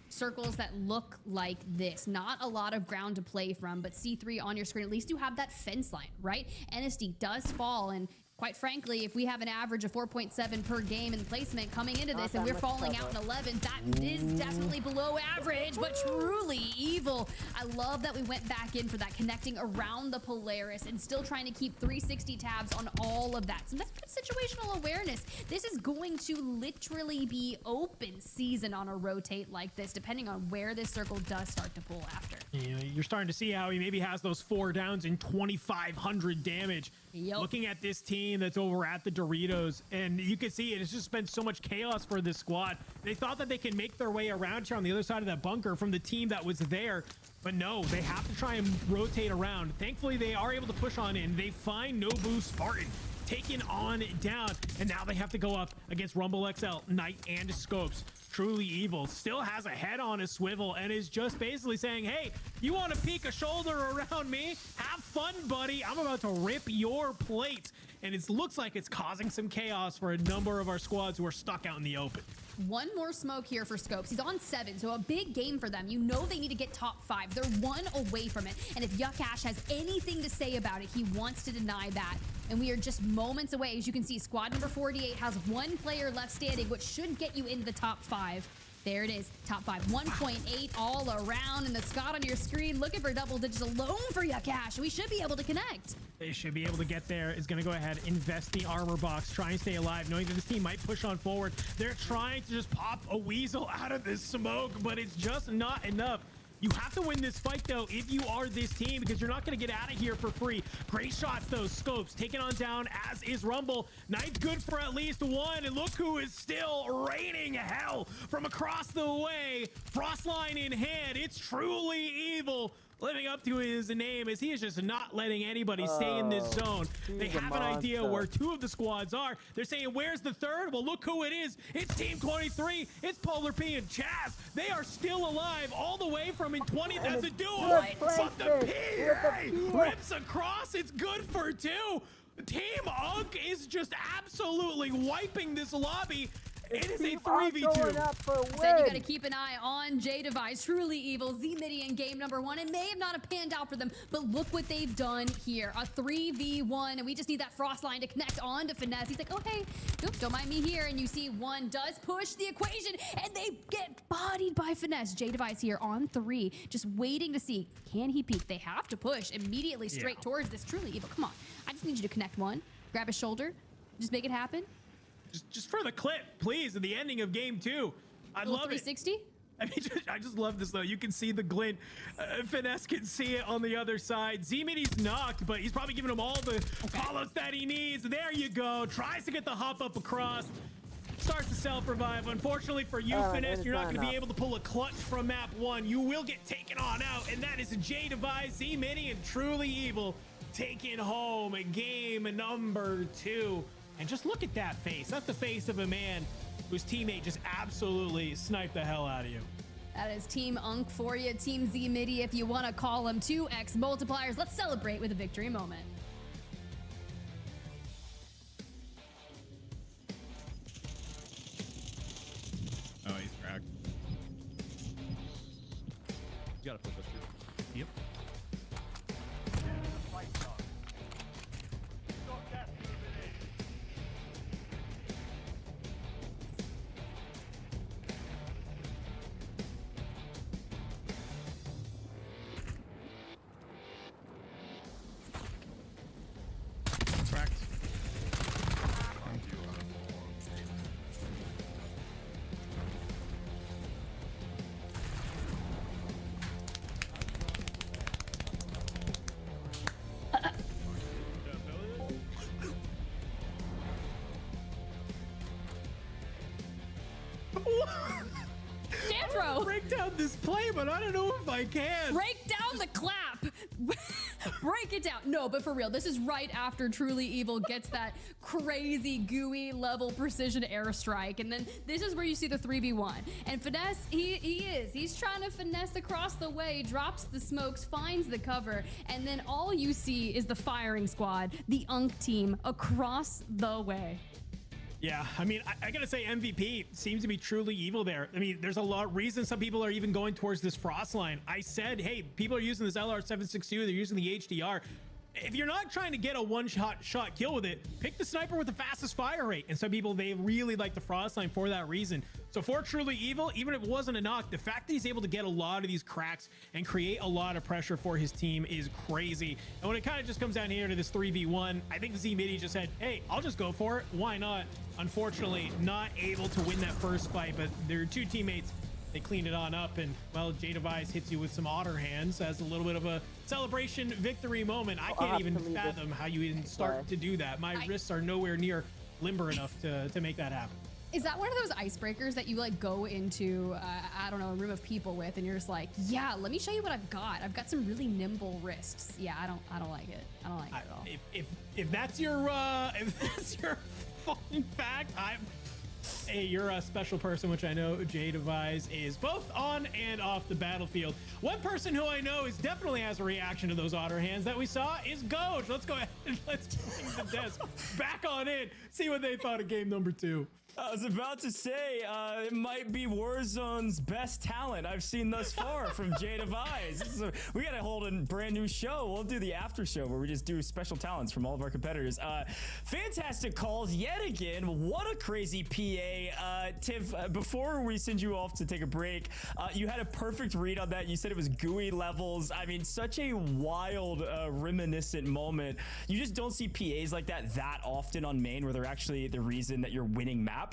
circles that look like this. Not a lot of ground to play from, but C3 on your screen, at least you have that fence line, right? NSD does fall, and quite frankly, if we have an average of 4.7 per game in placement coming into this and we're falling out in 11, that is definitely below average, but truly evil. I love that we went back in for that, connecting around the Polaris and still trying to keep 360 tabs on all of that. So that's good situational awareness. This is going to literally be open season on a rotate like this, depending on where this circle does start to pull after.
Yeah, you're starting to see how he maybe has those 4 downs and 2,500 damage.
Yep.
Looking at this team that's over at the Doritos, and you can see it's just been so much chaos for this squad. They thought that they can make their way around here on the other side of that bunker from the team that was there, but no, they have to try and rotate around. Thankfully, they are able to push on in. They find Nobu Spartan taken on down, and now they have to go up against Rumble XL, Knight, and Scopes. Truly evil still has a head on his swivel and is just basically saying, hey, you want to peek a shoulder around me? Have fun, buddy. I'm about to rip your plate. And it looks like it's causing some chaos for a number of our squads who are stuck out in the open.
One more smoke here for Scopes. He's on 7, so a big game for them. You know they need to get top 5. They're 1 away from it. And if Yuck Ash has anything to say about it, he wants to deny that. And we are just moments away. As you can see, squad number 48 has 1 player left standing, which should get you into the top 5. There it is, top 5, 1.8 all around, and the Scott on your screen looking for double digits alone for Yuck Ash. We should be able to connect.
They should be able to get there. Is going to go ahead, invest the armor box, try and stay alive, knowing that this team might push on forward. They're trying to just pop a weasel out of this smoke, but it's just not enough. You have to win this fight, though, if you are this team, because you're not going to get out of here for free. Great shots, though. Scopes taken on down, as is Rumble. Knight's good for at least 1, and look who is still raining hell from across the way. Frostline in hand. It's truly evil. Living up to his name as he is just not letting anybody stay in this zone. They have an idea where 2 of the squads are. They're saying, where's the 3rd? Well, look who it is. It's Team 23. It's Polar P and Chaz. They are still alive all the way from in 20th as a duo. But the PA rips across. It's good for 2. Team Unk is just absolutely wiping this lobby. It is a 3v2.
Said you got to keep an eye on J-Device. Truly evil. Z-Midian game number 1. It may have not have panned out for them, but look what they've done here. A 3v1, and we just need that frost line to connect on to Finesse. He's like, oh, hey, oops, don't mind me here. And you see 1 does push the equation, and they get bodied by Finesse. J-Device here on 3, just waiting to see, can he peek? They have to push immediately straight towards this Truly evil. Come on. I just need you to connect 1, grab his shoulder, just make it happen.
Just for the clip, please, at the ending of game 2. I
Little
love it.
360.
I mean, I just love this though. You can see the glint. Finesse can see it on the other side. Z-Mini's knocked, but he's probably giving him all the call-outs that he needs. There you go. Tries to get the hop up across. Starts to self-revive. Unfortunately for you, Finesse, you're not going to be able to pull a clutch from map 1. You will get taken on out, and that is J-Device, Z-Mini, and Truly Evil taking home game number 2. And just look at that face. That's the face of a man whose teammate just absolutely sniped the hell out of you.
That is Team Unk for you, Team Z-Midi, if you want to call them 2x multipliers. Let's celebrate with a victory moment.
Oh, he's cracked. You gotta flip us through. Yep. Cracked.
Sandro,
Break down this play, but I don't know if I can.
break down the clap. Break it down. No, but for real, this is right after Truly Evil gets that crazy gooey level precision airstrike. And then this is where you see the 3v1. And Finesse, he's trying to finesse across the way, drops the smokes, finds the cover. And then all you see is the firing squad, the Unk team across the way.
Yeah, I mean, I gotta say MVP seems to be Truly Evil there. I mean, there's a lot of reasons some people are even going towards this frost line. I said, hey, people are using this LR762, they're using the HDR. If you're not trying to get a one-shot kill with it, pick the sniper with the fastest fire rate. And some people, they really like the frost line for that reason. So for Truly Evil, even if it wasn't a knock, the fact that he's able to get a lot of these cracks and create a lot of pressure for his team is crazy. And when it kind of just comes down here to this 3v1, I think Z-Midi just said, hey, I'll just go for it. Why not? Unfortunately, not able to win that first fight, but their two teammates, they cleaned it on up, and well, J-Device hits you with some otter hands as a little bit of a celebration victory moment. I can't even fathom how you even start to do that. My wrists are nowhere near limber enough to make that happen.
Is that one of those icebreakers that you like go into, I don't know, a room of people with, and you're just like, yeah, let me show you what I've got. I've got some really nimble wrists. Yeah, I don't like it. I don't like it at all.
If that's your fucking fact, hey, you're a special person, which I know J-Device is both on and off the battlefield. One person who I know is definitely has a reaction to those otter hands that we saw is Goj. Let's go ahead and let's bring the desk back on in, see what they thought of game number 2.
I was about to say, it might be Warzone's best talent I've seen thus far from J-Device. We got to hold a brand new show. We'll do the after show where we just do special talents from all of our competitors. Fantastic calls yet again. What a crazy PA. Tiff, before we send you off to take a break, you had a perfect read on that. You said it was gooey levels. I mean, such a wild, reminiscent moment. You just don't see PAs like that often on main, where they're actually the reason that you're winning maps.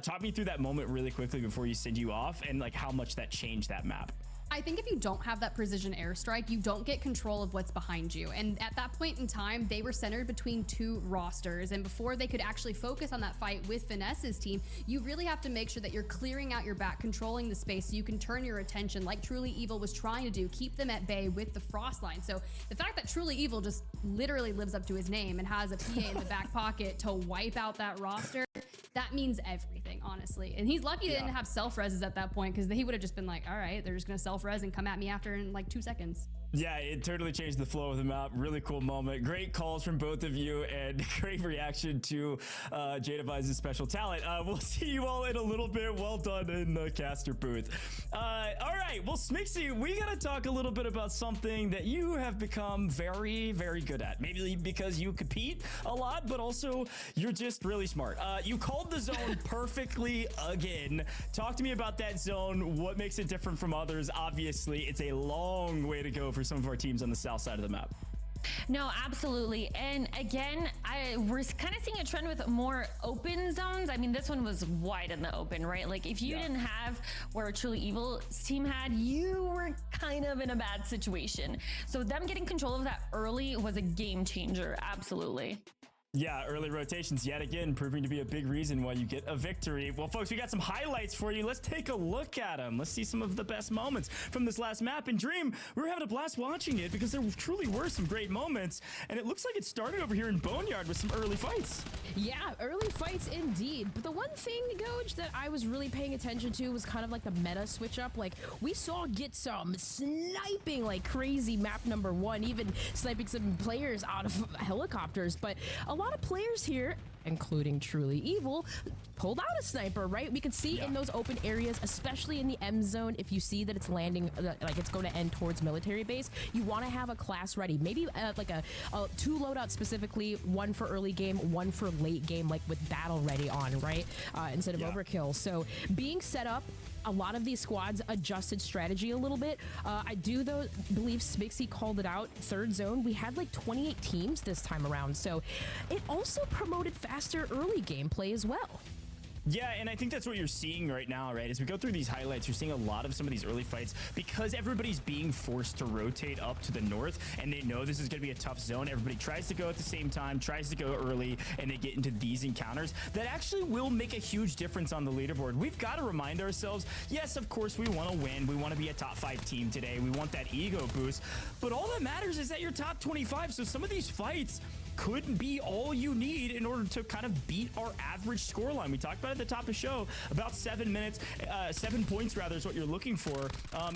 Talk me through that moment really quickly before you send you off, and like how much that changed that map.
I think if you don't have that precision airstrike, you don't get control of what's behind you. And at that point in time, they were centered between two rosters. And before they could actually focus on that fight with Finesse's team, you really have to make sure that you're clearing out your back, controlling the space so you can turn your attention like Truly Evil was trying to do, keep them at bay with the frost line. So the fact that Truly Evil just literally lives up to his name and has a PA in the back pocket to wipe out that roster, that means everything, honestly. And he's lucky they didn't have self-reses at that point, because he would have just been like, all right, they're just gonna self-res and come at me after in like 2 seconds.
Yeah, it totally changed the flow of the map. Really cool moment. Great calls from both of you, and great reaction to J-Device's special talent. We'll see you all in a little bit. Well done in the caster booth. All right, well, Smixy, we gotta talk a little bit about something that you have become very, very good at. Maybe because you compete a lot, but also you're just really smart. You called the zone perfectly again. Talk to me about that zone. What makes it different from others? Obviously, it's a long way to go for some of our teams on the south side of the map.
No, absolutely. And again, we're kind of seeing a trend with more open zones. I mean, this one was wide in the open, right? Like if you didn't have where Truly Evil's team had, you were kind of in a bad situation. So them getting control of that early was a game changer. Absolutely.
Yeah, early rotations yet again proving to be a big reason why you get a victory. Well, folks, we got some highlights for you. Let's take a look at them. Let's see some of the best moments from this last map. And Dream, we were having a blast watching it because there truly were some great moments. And it looks like it started over here in Boneyard with some early fights.
Yeah, early fights indeed. But the one thing, Goj, that I was really paying attention to was kind of like the meta switch up. Like we saw get some sniping like crazy map number 1, even sniping some players out of helicopters. But a lot of players here, including Truly Evil, pulled out a sniper, right? We can see in those open areas, especially in the M zone, if you see that it's landing, like it's going to end towards military base, you want to have a class ready. Maybe like a 2 loadouts specifically, 1 for early game, 1 for late game, like with battle ready on, right? Instead of overkill. So being set up, a lot of these squads adjusted strategy a little bit. I do, though, believe Smixy called it out. Third zone, we had like 28 teams this time around. So it also promoted faster early gameplay as well.
Yeah, and I think that's what you're seeing right now, right? As we go through these highlights, you're seeing a lot of some of these early fights because everybody's being forced to rotate up to the north, and they know this is going to be a tough zone. Everybody tries to go at the same time, tries to go early, and they get into these encounters that actually will make a huge difference on the leaderboard. We've got to remind ourselves, yes, of course, we want to win. We want to be a top 5 team today. We want that ego boost, but all that matters is that you're top 25. So some of these fights could be all you need in order to kind of beat our average scoreline. We talked about it at the top of the show, about 7 minutes, 7 points rather is what you're looking for.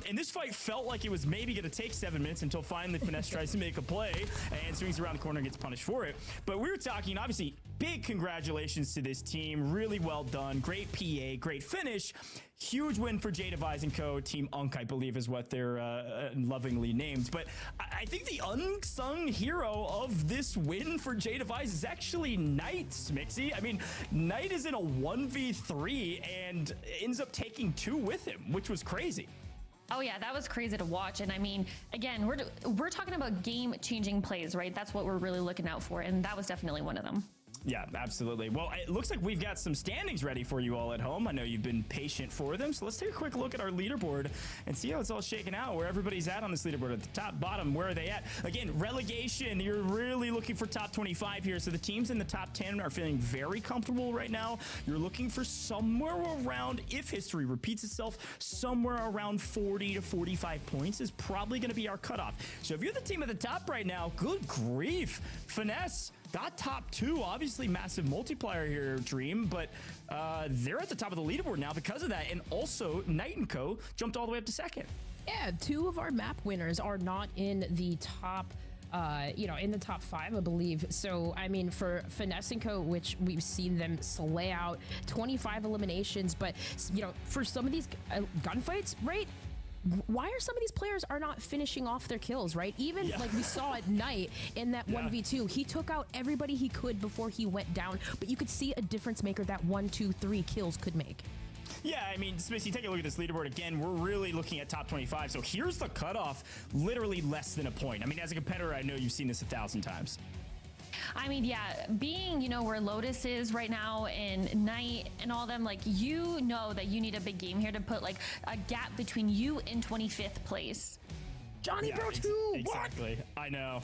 And this fight felt like it was maybe going to take 7 minutes until finally Finesse tries to make a play and swings around the corner and gets punished for it. But we were talking, obviously, big congratulations to this team. Really well done. Great PA, great finish. Huge win for J-Devise and Co. Team Unk, I believe, is what they're lovingly named. But I think the unsung hero of this win for J-Devise is actually Knight, Smixy. I mean, Knight is in a 1v3 and ends up taking 2 with him, which was crazy.
Oh yeah, that was crazy to watch. And I mean, again, we're talking about game-changing plays, right? That's what we're really looking out for, and that was definitely one of them.
Yeah, absolutely. Well, it looks like we've got some standings ready for you all at home. I know you've been patient for them. So let's take a quick look at our leaderboard and see how it's all shaking out, where everybody's at on this leaderboard. At the top, bottom, where are they at? Again, relegation. You're really looking for top 25 here. So the teams in the top 10 are feeling very comfortable right now. You're looking for somewhere around, if history repeats itself, somewhere around 40 to 45 points is probably going to be our cutoff. So if you're the team at the top right now, good grief. Finesse got top 2, obviously massive multiplier here, Dream, but they're at the top of the leaderboard now because of that. And also Knight & Co. jumped all the way up to 2nd.
Yeah, 2 of our map winners are not in the top, in the top 5, I believe. So, I mean, for Finesse & Co., which we've seen them slay out 25 eliminations, but, for some of these gunfights, right? Why are some of these players are not finishing off their kills, right? Even like we saw at Night in that 1v2, he took out everybody he could before he went down, but you could see a difference maker that 1, 2, 3 kills could make.
Yeah, I mean, Smixy, take a look at this leaderboard again. We're really looking at top 25. So here's the cutoff, literally less than a point. I mean, as a competitor, I know you've seen this 1,000 times.
I mean, yeah, being, where Lotus is right now and Knight and all them, like, that you need a big game here to put like a gap between you and 25th place.
Johnny Bro 2.
Exactly.
What?
I know.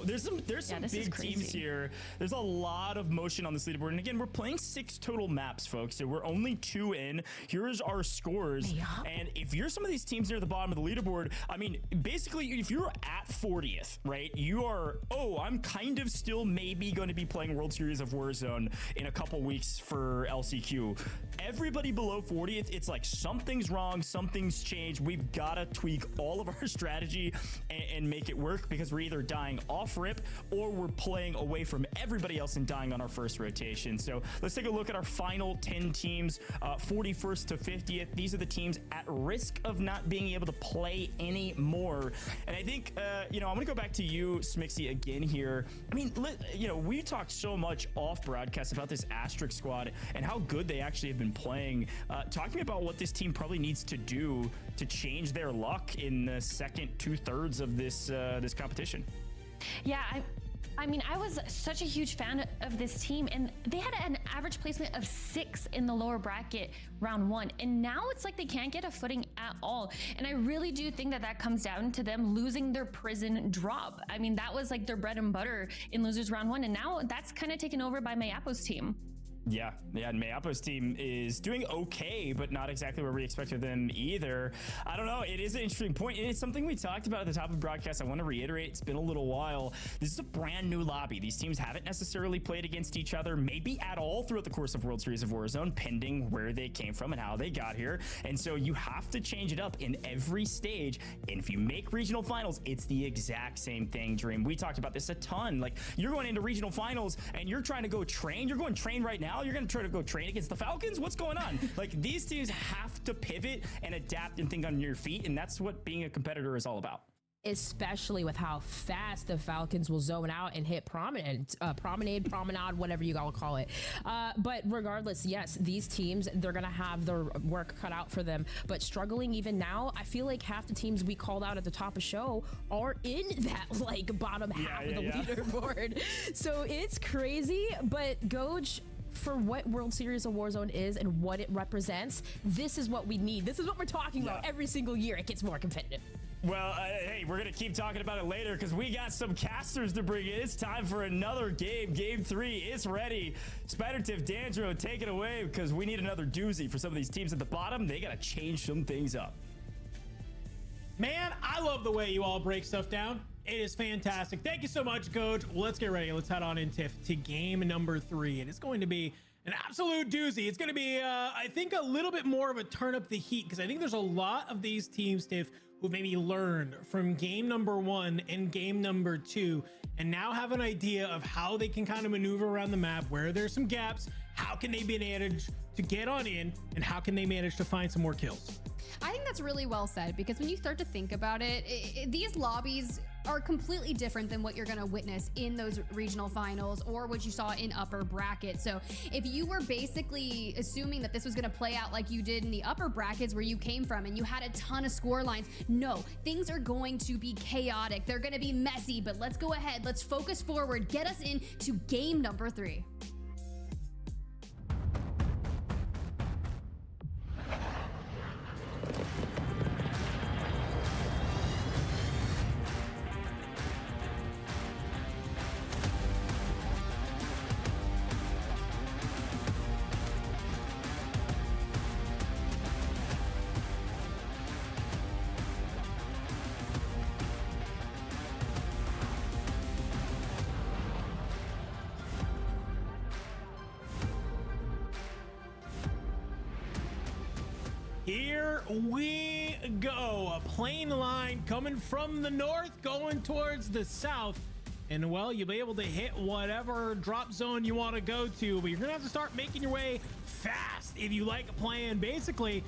There's some big teams here. There's a lot of motion on this leaderboard. And again, we're playing 6 total maps, folks. So we're only 2 in. Here's our scores.
Yeah.
And if you're some of these teams near the bottom of the leaderboard, I mean, basically, if you're at 40th, right, you are, I'm kind of still maybe going to be playing World Series of Warzone in a couple weeks for LCQ. Everybody below 40th, it's like something's wrong, something's changed. We've got to tweak all of our strategy and make it work, because we're either dying off rip or we're playing away from everybody else and dying on our first rotation. So let's take a look at our final 10 teams, 41st to 50th. These are the teams at risk of not being able to play anymore. And I think, I'm going to go back to you, Smixy, again here. I mean, we talked so much off broadcast about this Asterisk squad and how good they actually have been playing. Talk to me about what this team probably needs to do to change their luck in the second 2/3 of this competition.
Yeah, I mean, I was such a huge fan of this team, and they had an average placement of 6 in the lower bracket round 1, and now it's like they can't get a footing at all. And I really do think that that comes down to them losing their prison drop. I mean, that was like their bread and butter in losers round 1, and now that's kind of taken over by Mayapo's team.
Yeah, and Mayapo's team is doing okay, but not exactly where we expected them either. I don't know. It is an interesting point. It's something we talked about at the top of the broadcast. I want to reiterate, it's been a little while. This is a brand new lobby. These teams haven't necessarily played against each other, maybe at all throughout the course of World Series of Warzone, pending where they came from and how they got here. And so you have to change it up in every stage. And if you make regional finals, it's the exact same thing, Dream. We talked about this a ton. Like, you're going into regional finals and you're trying to go train. You're going train right now. You're going to try to go train against the Falcons? What's going on? Like, these teams have to pivot and adapt and think on your feet, and that's what being a competitor is all about.
Especially with how fast the Falcons will zone out and hit promenade, whatever you all call it. But regardless, yes, these teams, they're going to have their work cut out for them. But struggling even now, I feel like half the teams we called out at the top of show are in that like bottom half of the leaderboard. So it's crazy, but Goj, for what World Series of Warzone is and what it represents, this is what we need. This is what we're talking about every single year. It gets more competitive.
Well, hey, we're going to keep talking about it later because we got some casters to bring in. It's time for another game. Game 3 is ready. Spider-Tiff, Dandro, take it away because we need another doozy for some of these teams at the bottom. They got to change some things up.
Man, I love the way you all break stuff down. It is fantastic. Thank you so much, Coach. Well, let's get ready. Let's head on in, Tiff, to game number 3. And it's going to be an absolute doozy. It's going to be, I think, a little bit more of a turn up the heat because I think there's a lot of these teams, Tiff, who maybe learned from game number 1 and game number 2 and now have an idea of how they can kind of maneuver around the map, where there's some gaps, how can they manage to get on in, and how can they manage to find some more kills.
I think that's really well said because when you start to think about it, these lobbies are completely different than what you're going to witness in those regional finals or what you saw in upper bracket. So if you were basically assuming that this was going to play out like you did in the upper brackets where you came from and you had a ton of score lines, no, things are going to be chaotic. They're going to be messy, but let's go ahead. Let's focus forward. Get us into game number 3.
Here we go. A plane line coming from the north, going towards the south. And well, you'll be able to hit whatever drop zone you want to go to, but you're gonna have to start making your way fast if you like playing basically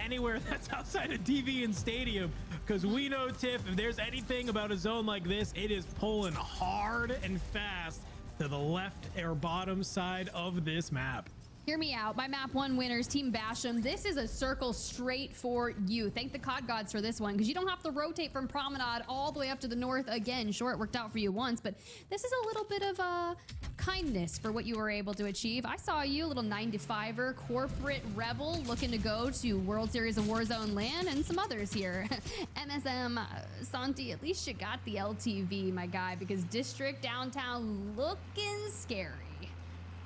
anywhere that's outside of TV and stadium, because we know, Tiff, if there's anything about a zone like this, it is pulling hard and fast to the left or bottom side of this map.
Hear me out. My map 1 winners, Team Basham. This is a circle straight for you. Thank the COD gods for this one because you don't have to rotate from Promenade all the way up to the north again. Sure, it worked out for you once, but this is a little bit of kindness for what you were able to achieve. I saw you, a little 9-to-5er, corporate rebel looking to go to World Series of Warzone LAN and some others here. MSM, Santi, at least you got the LTV, my guy, because District downtown looking scary.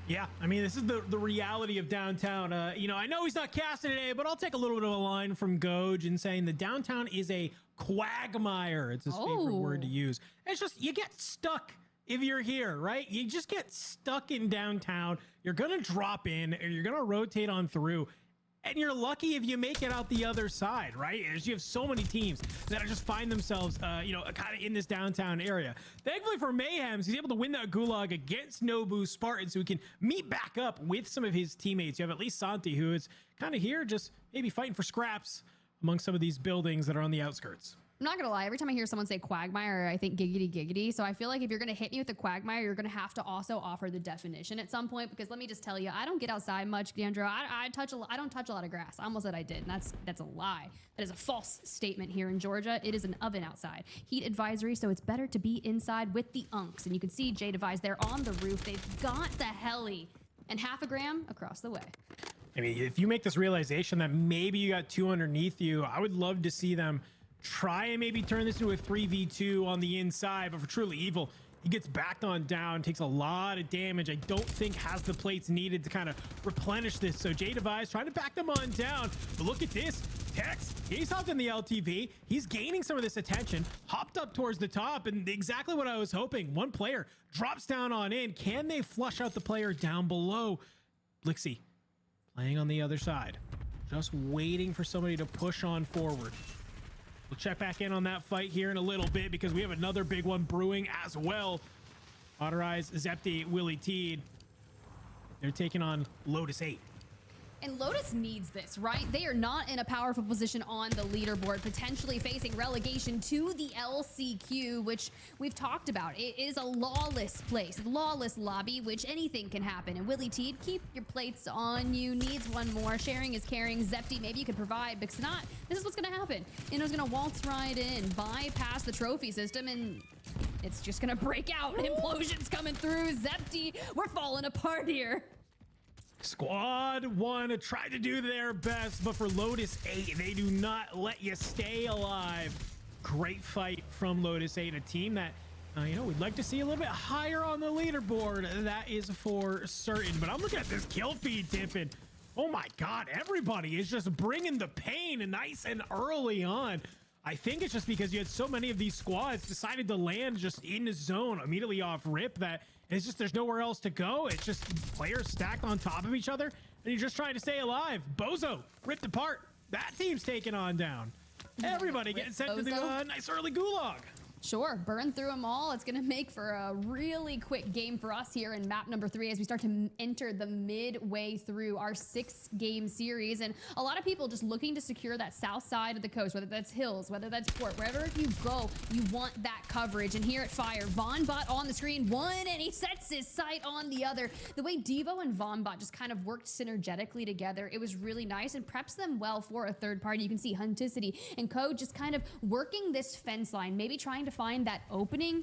Yeah, I mean, this is the reality of downtown. You know, I know he's not casting today, but I'll take a little bit of a line from Goj in saying the downtown is a quagmire. It's his favorite word to use. It's just, you get stuck if you're here, right? You just get stuck in downtown. You're going to drop in or you're going to rotate on through. And you're lucky if you make it out the other side, right? As you have so many teams that just find themselves, you know, kind of in this downtown area. Thankfully for Mayhems, he's able to win that gulag against Nobu Spartan, so he can meet back up with some of his teammates. You have at least Santi, who is kind of here, just maybe fighting for scraps among some of these buildings that are on the outskirts.
I'm not gonna lie, every time I hear someone say quagmire, I think giggity giggity. So I feel like if you're gonna hit me with the quagmire, you're gonna have to also offer the definition at some point, because let me just tell you, I don't get outside much, Deandro. I don't touch a lot of grass. I almost said I did, and that's a lie. That is a false statement here in Georgia. It is an oven outside. Heat advisory, so it's better to be inside with the unks. And you can see J Devise there on the roof. They've got the heli and half a gram across the way.
I mean, if you make this realization that maybe you got two underneath you, I would love to see them try and maybe turn this into a 3v2 on the inside. But for Truly Evil, he gets backed on down, takes a lot of damage. I don't think has the plates needed to kind of replenish this. So J Devise trying to back them on down. But look at this. Tex, he's hopped in the LTV. He's gaining some of this attention, hopped up towards the top, and exactly what I was hoping. One player drops down on in. Can they flush out the player down below? Lixie playing on the other side, just waiting for somebody to push on forward. We'll check back in on that fight here in a little bit, because we have another big one brewing as well. Autorize, Zepti, Willie Teed. They're taking on Lotus 8.
And Lotus needs this, right? They are not in a powerful position on the leaderboard, potentially facing relegation to the LCQ, which we've talked about. It is a lawless place, lawless lobby, which anything can happen. And Willie Teed, keep your plates on you. Needs one more. Sharing is caring. Zepti, maybe you could provide, because if not, this is what's going to happen. Inno's going to waltz right in, bypass the trophy system, and it's just going to break out. Implosions coming through. Zepti, we're falling apart here.
Squad 1 tried to do their best, but for Lotus 8, they do not let you stay alive. Great fight from Lotus 8, a team that, you know, we'd like to see a little bit higher on the leaderboard. That is for certain. But I'm looking at this kill feed, Tiffin. Oh my God, everybody is just bringing the pain nice and early on. I think it's just because you had so many of these squads decided to land just in the zone immediately off rip that it's just there's nowhere else to go. It's just players stacked on top of each other, and you're just trying to stay alive. Bozo ripped apart. That team's taken on down. Everybody getting sent to the nice early gulag.
Sure, burn through them all. It's going to make for a really quick game for us here in map number 3 as we start to enter the midway through our 6-game series. And a lot of people just looking to secure that south side of the coast, whether that's hills, whether that's port, wherever you go, you want that coverage. And here at Fire, Vonbot on the screen, one, and he sets his sight on the other. The way Devo and Vonbot just kind of worked synergetically together, it was really nice and preps them well for a third party. You can see Hunticity and Code just kind of working this fence line, maybe trying to find that opening.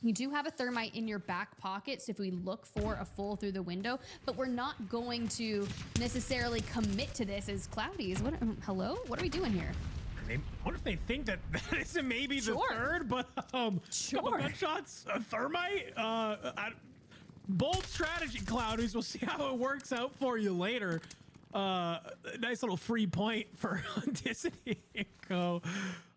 You do have a thermite in your back pocket, so if we look for a full through the window, but we're not going to necessarily commit to this as Cloudies. What? Hello? What are we doing here?
I wonder if they think that that is maybe the third, but couple gunshots, a thermite. Bold strategy, Cloudies. We'll see how it works out for you later. Nice little free point for Hunticity. Go.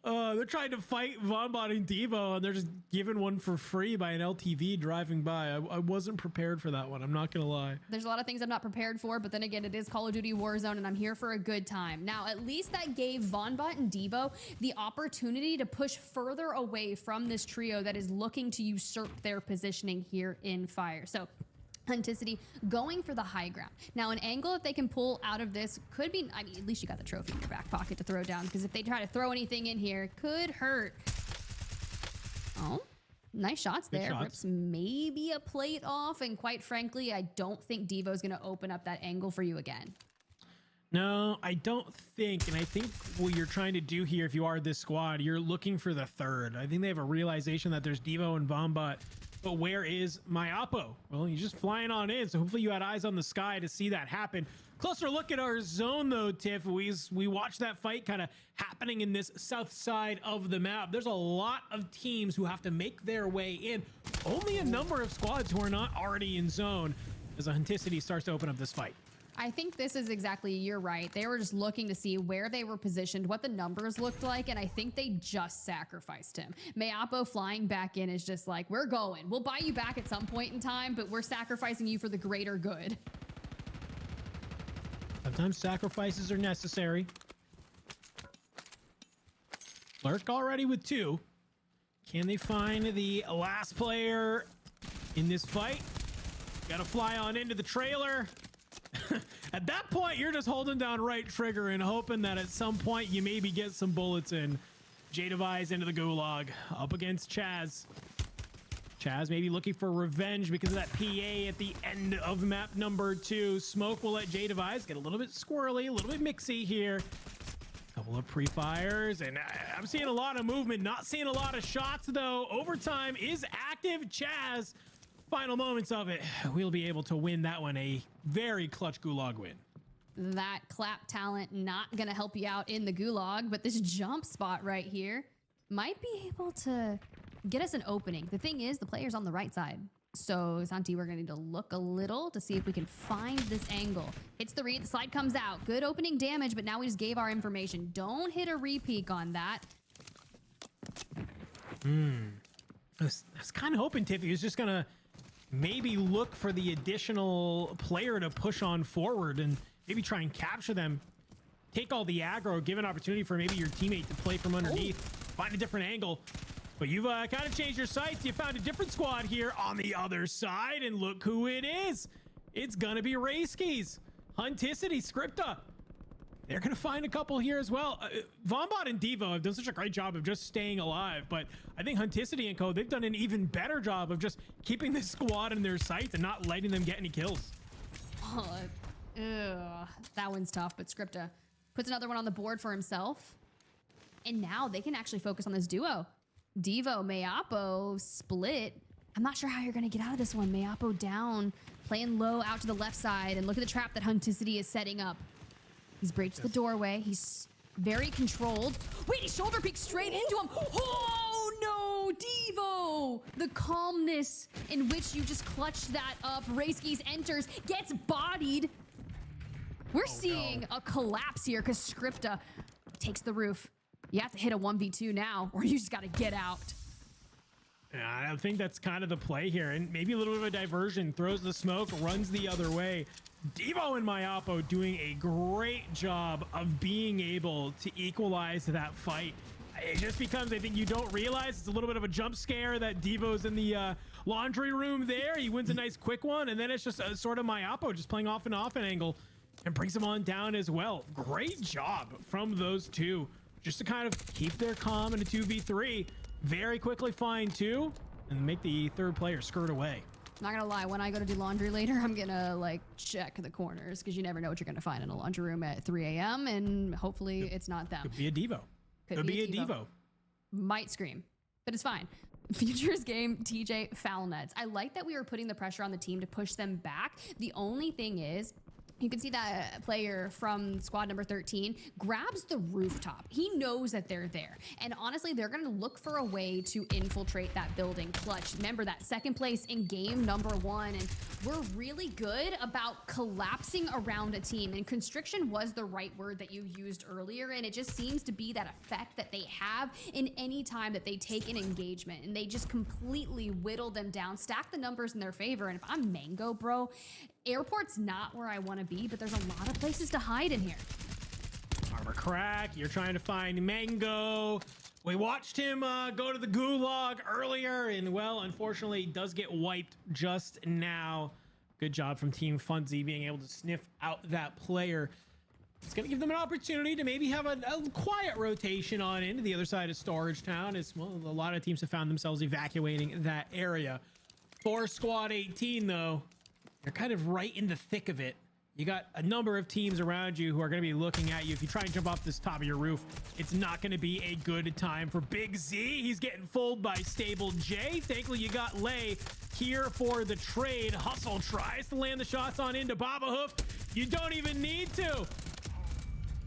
They're trying to fight Vonbot and Devo, and they're just given one for free by an LTV driving by. I wasn't prepared for that one. I'm not going to lie.
There's a lot of things I'm not prepared for, but then again, it is Call of Duty Warzone, and I'm here for a good time. Now, at least that gave Vonbot and Devo the opportunity to push further away from this trio that is looking to usurp their positioning here in Fire. So Hunticity going for the high ground. Now, an angle that they can pull out of this could be, I mean, at least you got the trophy in your back pocket to throw down, because if they try to throw anything in here, it could hurt. Oh, nice shots there. Rips maybe a plate off, and quite frankly, I don't think Devo's going to open up that angle for you again.
No, I don't think. And I think what you're trying to do here, if you are this squad, you're looking for the third. I think they have a realization that there's Devo and Vonbot. But where is my Oppo? Well, he's just flying on in, so hopefully you had eyes on the sky to see that happen. Closer look at our zone, though, Tiff. We watched that fight kind of happening in this south side of the map. There's a lot of teams who have to make their way in. Only a number of squads who are not already in zone as a Hunticity starts to open up this fight.
I think this is exactly, you're right. They were just looking to see where they were positioned, what the numbers looked like, and I think they just sacrificed him. Mayapo flying back in is just like, we're going. We'll buy you back at some point in time, but we're sacrificing you for the greater good.
Sometimes sacrifices are necessary. Lurk already with 2. Can they find the last player in this fight? Gotta fly on into the trailer. At that point, you're just holding down right trigger and hoping that at some point you maybe get some bullets in. Jadavise into the gulag up against Chaz. Chaz maybe looking for revenge because of that PA at the end of map number 2. Smoke will let Jadavise get a little bit squirrely, a little bit mixy here. Couple of pre-fires, and I'm seeing a lot of movement, not seeing a lot of shots though. Overtime is active. Chaz, final moments of it. We'll be able to win that one. A very clutch gulag win.
That clap talent not gonna help you out in the gulag, but this jump spot right here might be able to get us an opening. The thing is, the player's on the right side. So, Santi, we're gonna need to look a little to see if we can find this angle. Hits the read, the slide comes out. Good opening damage, but now we just gave our information. Don't hit a repeat on that.
I was kind of hoping Tiffy was just gonna maybe look for the additional player to push on forward and maybe try and capture them. Take all the aggro, give an opportunity for maybe your teammate to play from underneath, find a different angle. But you've kind of changed your sights. You found a different squad here on the other side, and look who it is. It's gonna be Rayskis, Hunticity, Scripta. They're gonna find a couple here as well. Vombot and Devo have done such a great job of just staying alive, but I think Hunticity and Co, they've done an even better job of just keeping this squad in their sights and not letting them get any kills.
Oh, that one's tough, but Scripta puts another one on the board for himself. And now they can actually focus on this duo. Devo, Mayapo split. I'm not sure how you're going to get out of this one. Mayapo down, playing low out to the left side. And look at the trap that Hunticity is setting up. He's breached the doorway. He's very controlled. Wait, he shoulder peeked straight into him. Oh, no, Devo. The calmness in which you just clutched that up. Rayskis enters, gets bodied. We're seeing a collapse here because Scripta takes the roof. You have to hit a 1v2 now, or you just got to get out.
Yeah, I think that's kind of the play here. And maybe a little bit of a diversion. Throws the smoke, runs the other way. Devo and Mayapo doing a great job of being able to equalize that fight. It just becomes, I think you don't realize, it's a little bit of a jump scare that Devo's in the laundry room there. He wins a nice quick one, and then it's just a sort of Mayapo just playing off an angle and brings him on down as well. Great job from those two. Just to kind of keep their calm in a 2v3. Very quickly find 2 and make the third player skirt away.
Not gonna lie, when I go to do laundry later, I'm gonna like check the corners because you never know what you're gonna find in a laundry room at 3 a.m. and hopefully it's not them.
Could be a Devo. Could be a Devo.
Might scream, but it's fine. Futures game, TJ foul nets. I like that we were putting the pressure on the team to push them back. The only thing is, you can see that player from squad number 13 grabs the rooftop. He knows that they're there. And honestly, they're going to look for a way to infiltrate that building clutch. Remember that second place in game number 1. And we're really good about collapsing around a team. And constriction was the right word that you used earlier. And it just seems to be that effect that they have in any time that they take an engagement. And they just completely whittle them down, stack the numbers in their favor. And if I'm Mango, bro, airport's not where I want to be, but there's a lot of places to hide in here.
Armor crack. You're trying to find Mango. We watched him go to the gulag earlier, and well, unfortunately, he does get wiped just now. Good job from Team Funzy being able to sniff out that player. It's going to give them an opportunity to maybe have a quiet rotation on into the other side of Storage Town, as well, a lot of teams have found themselves evacuating that area. For Squad 18, though, you're kind of right in the thick of it. You got a number of teams around you who are going to be looking at you. If you try and jump off this top of your roof, it's not going to be a good time for Big Z. He's getting fooled by Stable J. Thankfully, you got Lay here for the trade. Hustle tries to land the shots on into Baba Hoof. You don't even need to,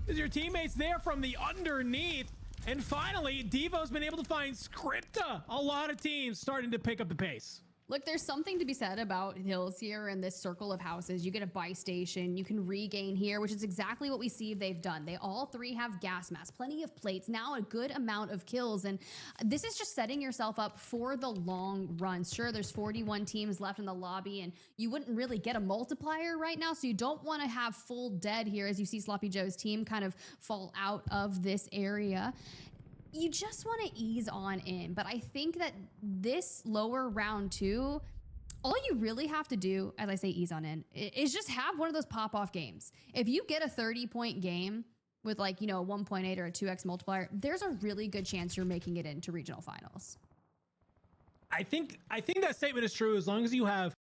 because your teammates there from the underneath. And finally, Devo's been able to find Scripta. A lot of teams starting to pick up the pace.
Look, there's something to be said about hills here and this circle of houses. You get a buy station, you can regain here, which is exactly what we see they've done. They all three have gas masks, plenty of plates, now a good amount of kills. And this is just setting yourself up for the long run. Sure, there's 41 teams left in the lobby and you wouldn't really get a multiplier right now. So you don't want to have full dead here as you see Sloppy Joe's team kind of fall out of this area. You just want to ease on in. But I think that this lower round 2, all you really have to do, as I say ease on in, is just have one of those pop-off games. If you get a 30-point game, with like, you know, a 1.8 or a 2x multiplier, there's a really good chance you're making it into regional finals.
I think that statement is true as long as you have